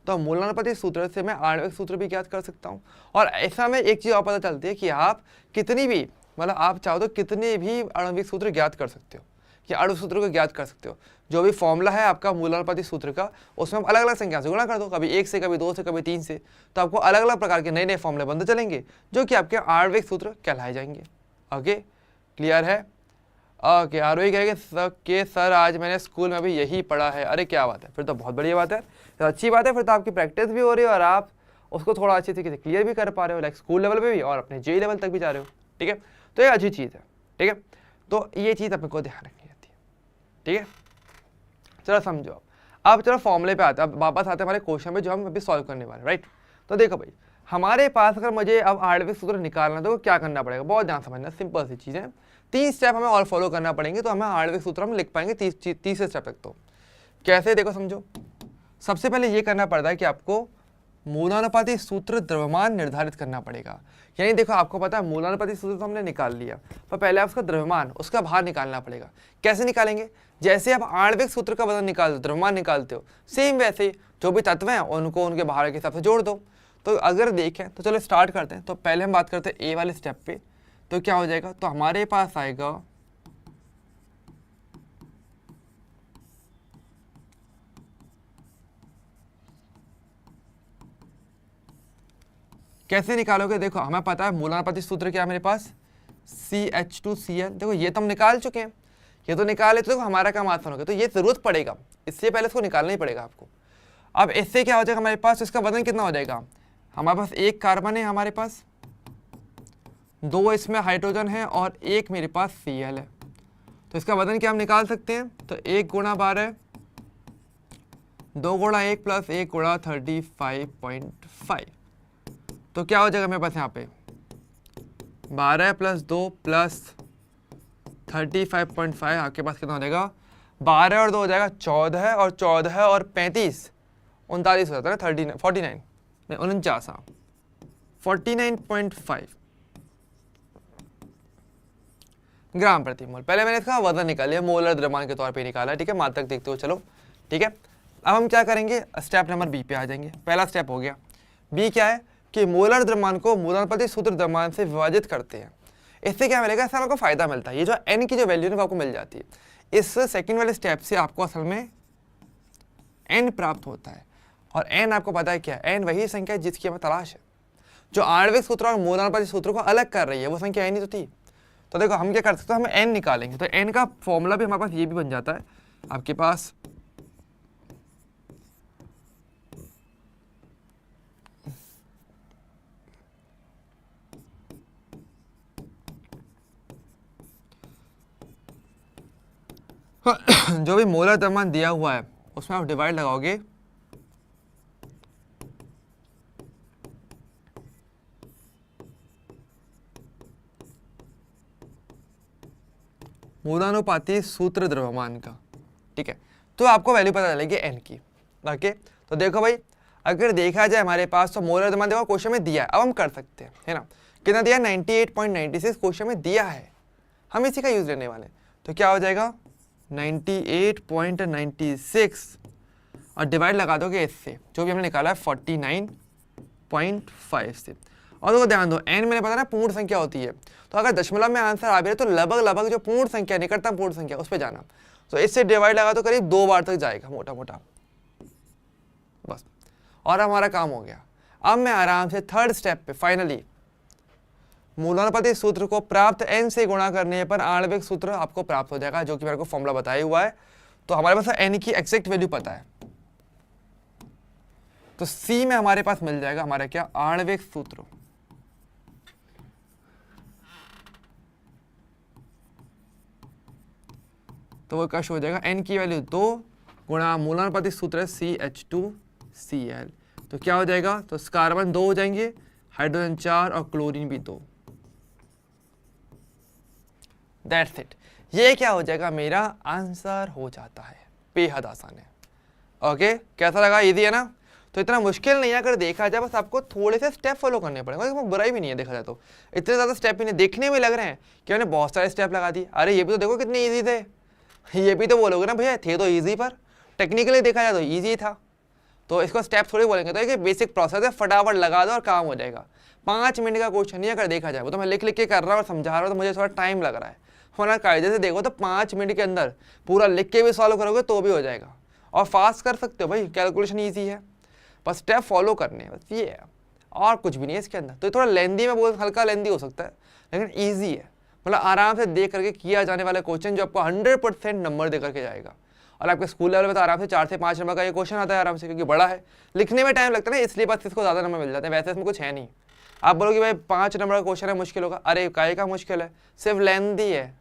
तो मूलानुपाती सूत्र से मैं आणविक सूत्र भी ज्ञात कर सकता हूं। और ऐसा में एक चीज़ और पता चलती है कि आप कितनी भी, मतलब आप चाहो तो कितने भी आणविक सूत्र ज्ञात कर सकते हो, या अणु सूत्र को ज्ञात कर सकते हो। जो भी फॉर्मूला है आपका मूलानुपाती सूत्र का, उसमें आप अलग अलग संख्या से गुणा कर दो, कभी 1 से, कभी 2 से, कभी 3 से, तो आपको अलग अलग प्रकार के नए नए फॉर्मूले बनते चलेंगे जो कि आपके आणविक सूत्र कहलाए जाएंगे। ओके, क्लियर है? ओके, आरोही कहेंगे सर आज मैंने स्कूल में भी यही पढ़ा है। अरे क्या बात है, फिर तो बहुत बढ़िया बात है, तो अच्छी बात है, फिर तो आपकी प्रैक्टिस भी हो रही है और आप उसको थोड़ा अच्छी तरीके से क्लियर भी कर पा रहे हो, लाइक स्कूल लेवल पे भी और अपने जेई लेवल तक भी जा रहे हो, ठीक है। तो ये अच्छी चीज़ है, ठीक है। तो ये चीज़ अपने को ध्यान रखनी रहती है, ठीक है। चलो समझो, अब चलो फॉर्मूले पे आते हैं, अब वापस आते हैं हमारे क्वेश्चन में जो हम अभी सॉल्व करने वाले, राइट। तो देखो भाई, हमारे पास अगर मुझे अब आणविक सूत्र निकालना है तो क्या करना पड़ेगा, बहुत ध्यान समझना, सिंपल सी चीज़ है। 3 स्टेप हमें और फॉलो करना पड़ेंगे तो हमें आणविक सूत्र हम लिख पाएंगे 30 स्टेप तक। तो कैसे, देखो समझो, सबसे पहले ये करना पड़ता है कि आपको मूलानुपाती सूत्र द्रव्यमान निर्धारित करना पड़ेगा। यानी देखो आपको पता है मूलानुपाती सूत्र तो हमने निकाल लिया, पर पहले आप उसका द्रव्यमान, उसका भार निकालना पड़ेगा। कैसे निकालेंगे, जैसे आप आणविक सूत्र का वजन निकालते हो, द्रव्यमान निकालते हो, सेम वैसे जो भी तत्व हैं उनको उनके भार के हिसाब से जोड़ दो। तो अगर देखें तो चलो स्टार्ट करते हैं। तो पहले हम बात करते हैं ए वाले स्टेप पे, तो क्या हो जाएगा, तो हमारे पास आएगा कैसे निकालोगे, देखो हमें पता है मूलानुपाती सूत्र क्या है मेरे पास, CH2Cl। देखो ये तो हम निकाल चुके हैं, ये तो निकाले, तो देखो हमारा काम आसान हो गया। तो ये जरूरत पड़ेगा, इससे पहले इसको निकालना ही पड़ेगा आपको। अब इससे क्या हो जाएगा हमारे पास, इसका वजन कितना हो जाएगा, हमारे पास 1 कार्बन है, हमारे पास 2 इसमें हाइड्रोजन है और 1 मेरे पास Cl है। तो इसका वजन क्या हम निकाल सकते हैं, तो 1 गुणा 12, 2 गुणा 1 प्लस 1 गुणा 35.5। तो क्या हो जाएगा मेरे पास यहाँ पे 12 प्लस 2 प्लस 35.5, आपके पास कितना हो जाएगा, 12 और 2 हो जाएगा 14, और 14 और 35 39 हो जाता है ना, 49 नहीं 49, हाँ 49.5 ग्राम प्रति मोल। पहले मैंने इसका वजन निकाल लिया, मोलर द्रव्यमान के तौर पे निकाला, ठीक है। मात्रक देखते हो, चलो ठीक है। अब हम क्या करेंगे, स्टेप नंबर बी पे आ जाएंगे। पहला स्टेप हो गया, बी क्या है कि मोलर द्रव्यमान को मूलानुपाती सूत्र द्रव्यमान से विभाजित करते हैं। इससे क्या मिलेगा, इससे आपको फायदा मिलता है, ये जो n की जो वैल्यू है वो आपको मिल जाती है। इस सेकंड वाले स्टेप से आपको असल में n प्राप्त होता है, और n आपको पता है क्या है, n वही संख्या है जिसकी हमें तलाश है, जो आणविक सूत्र और मूलानुपाती सूत्र को अलग कर रही है, वो संख्या n ही तो थी। तो देखो हम क्या कर सकते हैं, हम n निकालेंगे, तो n का फॉर्मूला भी हमारे पास ये भी बन जाता है आपके पास, जो भी मोलर द्रव्यमान दिया हुआ है उसमें आप डिवाइड लगाओगे, मूलानुपाती सूत्र द्रव्यमान का, ठीक है, तो आपको वैल्यू पता चलेगी एन की। ओके, तो देखो भाई, अगर देखा जाए हमारे पास तो मोलर द्रव्यमान देखो क्वेश्चन में दिया है, अब हम कर सकते हैं, है ना। कितना दिया, 98.96 क्वेश्चन में दिया है, हम इसी का यूज लेने वाले हैं। तो क्या हो जाएगा 98.96 और डिवाइड लगा दोगे इससे, जो भी हमने निकाला है 49.5 से। और तो ध्यान दो, एन मैंने पता ना पूर्ण संख्या होती है, तो अगर दशमलव में आंसर आ भी रहा है तो लगभग लगभग जो पूर्ण संख्या, निकटतम पूर्ण संख्या, उस पर जाना। तो इससे डिवाइड लगा तो करीब 2 बार तक जाएगा मोटा मोटा, बस, और हमारा काम हो गया। अब मैं आराम से थर्ड स्टेप पे फाइनली मूलानुपाती सूत्र को प्राप्त n से गुणा करने पर आणविक सूत्र आपको प्राप्त हो जाएगा, जो कि मेरे को फॉर्मूला बताया हुआ है। तो हमारे पास n की एग्जैक्ट वैल्यू पता है, तो C में हमारे पास मिल जाएगा हमारा क्या, आणविक सूत्र। तो वो कश हो जाएगा n की वैल्यू 2 गुणा मूलानुपाती सूत्र है CH2Cl। तो क्या हो जाएगा, तो कार्बन 2 हो जाएंगे, हाइड्रोजन 4 और क्लोरीन भी 2। दैट्स इट, ये क्या हो जाएगा, मेरा आंसर हो जाता है। बेहद आसान है। ओके, कैसा लगा, इजी है ना। तो इतना मुश्किल नहीं है अगर देखा जाए, बस आपको थोड़े से स्टेप फॉलो करने पड़ेंगे, बुराई भी नहीं है देखा जाए तो। इतने ज़्यादा स्टेप भी नहीं, देखने में लग रहे हैं कि मैंने बहुत सारे स्टेप लगा दिए, अरे ये भी तो देखो कितने ईजी थे। ये भी तो बोलोगे ना भैया थे तो ईजी, पर टेक्निकली देखा जाए तो ईजी था। तो इसको स्टेप थोड़ी बोलेंगे, तो एक बेसिक प्रोसेस है, फटाफट लगा दो और काम हो जाएगा। 5 मिनट का क्वेश्चन नहीं अगर देखा जाए, वो तो मैं लिख लिख के कर रहा हूँ और समझा रहा हूँ, तो मुझे थोड़ा टाइम लग रहा है। वरना कायदे से देखो तो 5 मिनट के अंदर पूरा लिख के भी सॉल्व करोगे तो भी हो जाएगा, और फास्ट कर सकते हो भाई, कैलकुलेशन ईजी है, बस स्टेप फॉलो करने हैं, बस ये है, और कुछ भी नहीं है इसके अंदर। तो थोड़ा लेंदी में बोल, हल्का लेंदी हो सकता है, लेकिन ईजी है, मतलब आराम से देख करके किया जाने वाला क्वेश्चन जो आपको 100% नंबर दे करके जाएगा। और आपके स्कूल लेवल में तो आराम से 4 से 5 नंबर का ये क्वेश्चन आता है आराम से, क्योंकि बड़ा है, लिखने में टाइम लगता है ना, इसलिए बस इसको ज़्यादा नंबर मिल जाते हैं। वैसे इसमें कुछ है नहीं। आप बोलोगे भाई 5 नंबर का क्वेश्चन है, मुश्किल होगा, अरे काहे का मुश्किल है, सिर्फ लेंदी है,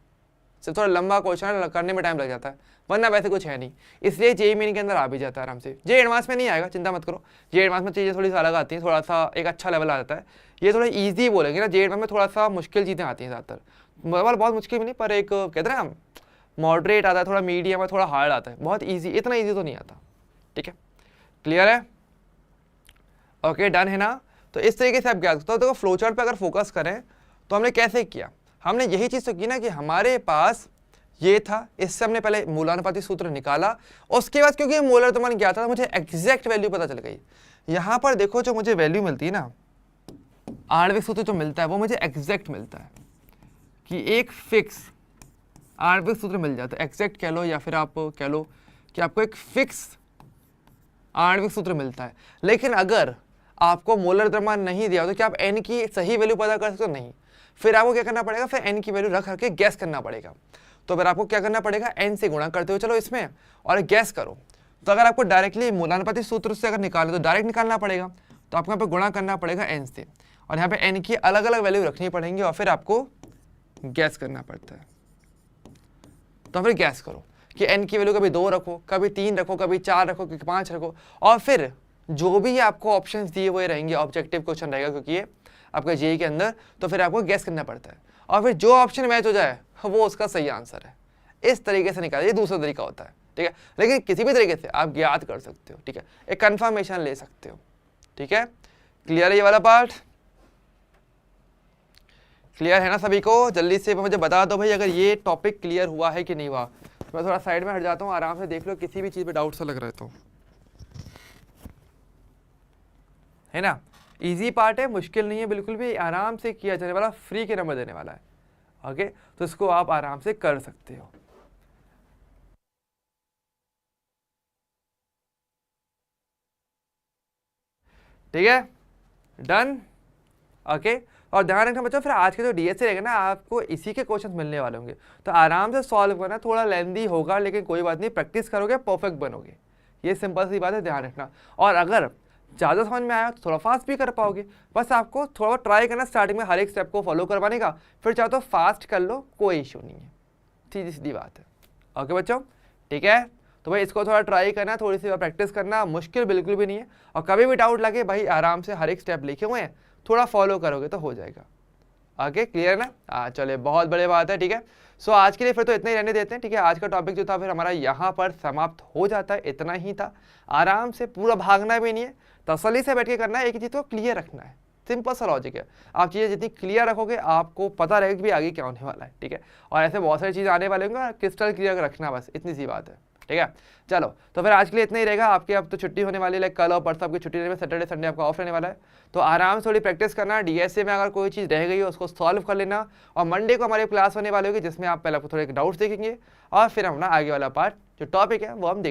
सिर्फ थोड़ा लंबा क्वेश्चन है, करने में टाइम लग जाता है, वरना वैसे कुछ है नहीं। इसलिए जेईई मेन के अंदर आ भी जाता है आराम से। जे एडवांस में नहीं आएगा, चिंता मत करो, जे एडवांस में चीज़ें थोड़ी सी अलग आती हैं, थोड़ा सा एक अच्छा लेवल आ जाता है। ये थोड़ा ईजी बोलेंगे ना, जे एडवांस में थोड़ा सा मुश्किल चीज़ें आती हैं ज़्यादातर, मतलब बहुत मुश्किल भी नहीं, पर एक कहते हैं हम मॉडरेट आता है, थोड़ा मीडियम है, थोड़ा हार्ड आता है, बहुत ईजी, इतना ईजी तो नहीं आता। ठीक है, क्लियर है, ओके, डन है ना। तो इस तरीके से आप क्या सकते हो, देखो फ्लो चार्ट पे अगर फोकस करें तो हमने कैसे किया, हमने यही चीज़ तो की ना कि हमारे पास ये था, इससे हमने पहले मूलानुपाती सूत्र निकाला, उसके बाद क्योंकि मोलर द्रव्यमान क्या था, मुझे एग्जैक्ट वैल्यू पता चल गई। यहाँ पर देखो जो मुझे वैल्यू मिलती है ना, आणविक सूत्र जो मिलता है वो मुझे एग्जैक्ट मिलता है, कि एक फिक्स आणविक सूत्र मिल जाता है, एग्जैक्ट कह लो या फिर आप कह लो कि आपको एक फिक्स आणविक सूत्र मिलता है। लेकिन अगर आपको मोलर द्रव्यमान नहीं दिया तो क्या आप एन की सही वैल्यू पता कर सकते हो, नहीं। फिर आपको क्या करना पड़ेगा, फिर एन की वैल्यू रख करके गैस करना पड़ेगा। तो फिर आपको क्या करना पड़ेगा, एन से गुणा करते हो चलो इसमें और गैस करो। तो अगर आपको डायरेक्टली मूलानुपाती सूत्र से अगर निकाले तो डायरेक्ट निकालना पड़ेगा, तो आपको यहाँ पे गुणा करना पड़ेगा एन से, और यहाँ पे एन की अलग अलग वैल्यू रखनी पड़ेंगी और फिर आपको गैस करना पड़ता है। तो फिर गैस करो कि एन की वैल्यू कभी 2 रखो, कभी 3 रखो, कभी 4 रखो, कभी 5 रखो, और फिर जो भी आपको ऑप्शंस दिए हुए रहेंगे, ऑब्जेक्टिव क्वेश्चन रहेगा क्योंकि ये आपका जेईई के अंदर, तो फिर आपको गैस करना पड़ता है, और फिर जो ऑप्शन मैच हो जाए वो उसका सही आंसर है। इस तरीके से निकालिए, दूसरा तरीका होता है, ठीक है। लेकिन किसी भी तरीके से आप याद कर सकते हो, ठीक है, एक कंफर्मेशन ले सकते हो, ठीक है। क्लियर है ये वाला पार्ट, क्लियर है ना सभी को? जल्दी से मुझे बता दो भाई अगर ये टॉपिक क्लियर हुआ है कि नहीं हुआ। मैं थोड़ा साइड में हट जाता हूँ, आराम से देख लो, किसी भी चीज़ पे डाउट सा लग रहा है तो, है ना। इजी पार्ट है, मुश्किल नहीं है बिल्कुल भी, आराम से किया जाने वाला, फ्री के नंबर देने वाला है। ओके, तो इसको आप आराम से कर सकते हो। ठीक है, डन, ओके। और ध्यान रखना बच्चों, फिर आज के जो डीएससी रहेगा ना, आपको इसी के क्वेश्चन मिलने वाले होंगे, तो आराम से सॉल्व करना, थोड़ा लेंदी होगा लेकिन कोई बात नहीं, प्रैक्टिस करोगे परफेक्ट बनोगे, ये सिंपल सी बात है, ध्यान रखना। और अगर ज़्यादा समझ में आया तो थोड़ा फास्ट भी कर पाओगे, बस आपको थोड़ा ट्राई करना स्टार्टिंग में हर एक स्टेप को फॉलो करवाने का, फिर चाहो तो फास्ट कर लो, कोई इशू नहीं है, सीधी सीधी बात है। ओके बच्चों, ठीक है, तो भाई इसको थोड़ा ट्राई करना, थोड़ी सी प्रैक्टिस करना, मुश्किल बिल्कुल भी नहीं है। और कभी भी डाउट लगे भाई, आराम से हर एक स्टेप लिखे हुए हैं, थोड़ा फॉलो करोगे तो हो जाएगा। ओके क्लियर ना? चलिए बहुत बड़ी बात है, ठीक है। सो आज के लिए फिर तो इतना ही रहने देते हैं, ठीक है। आज का टॉपिक जो था फिर हमारा यहाँ पर समाप्त हो जाता है, इतना ही था। आराम से, पूरा भागना भी नहीं है, तसल्ली से बैठ के करना है, एक ही चीज़ को क्लियर रखना है। सिंपल सा लॉजिक है। आप चीज़ें जितनी क्लियर रखोगे आपको पता रहेगा कि भी आगे क्या होने वाला है, ठीक है। और ऐसे बहुत सारी चीज़ें आने वाले होंगे, क्रिस्टल क्लियर रखना, बस इतनी सी बात है, ठीक है। चलो तो फिर आज के लिए इतना ही रहेगा। आपकी अब तो छुट्टी होने वाली है, लाइक कल और परसों आपकी छुट्टी रहने में, सैटरडे संडे आपका ऑफ रहने वाला है। तो आराम से थोड़ी प्रैक्टिस करना, डीएसए में अगर कोई चीज़ रह गई है उसको सॉल्व कर लेना। और मंडे को हमारी क्लास होने वाली होगी जिसमें आप पहले आपको थोड़े डाउट्स देखेंगे और फिर हम ना आगे वाला पार्ट जो टॉपिक है वो हम देखेंगे।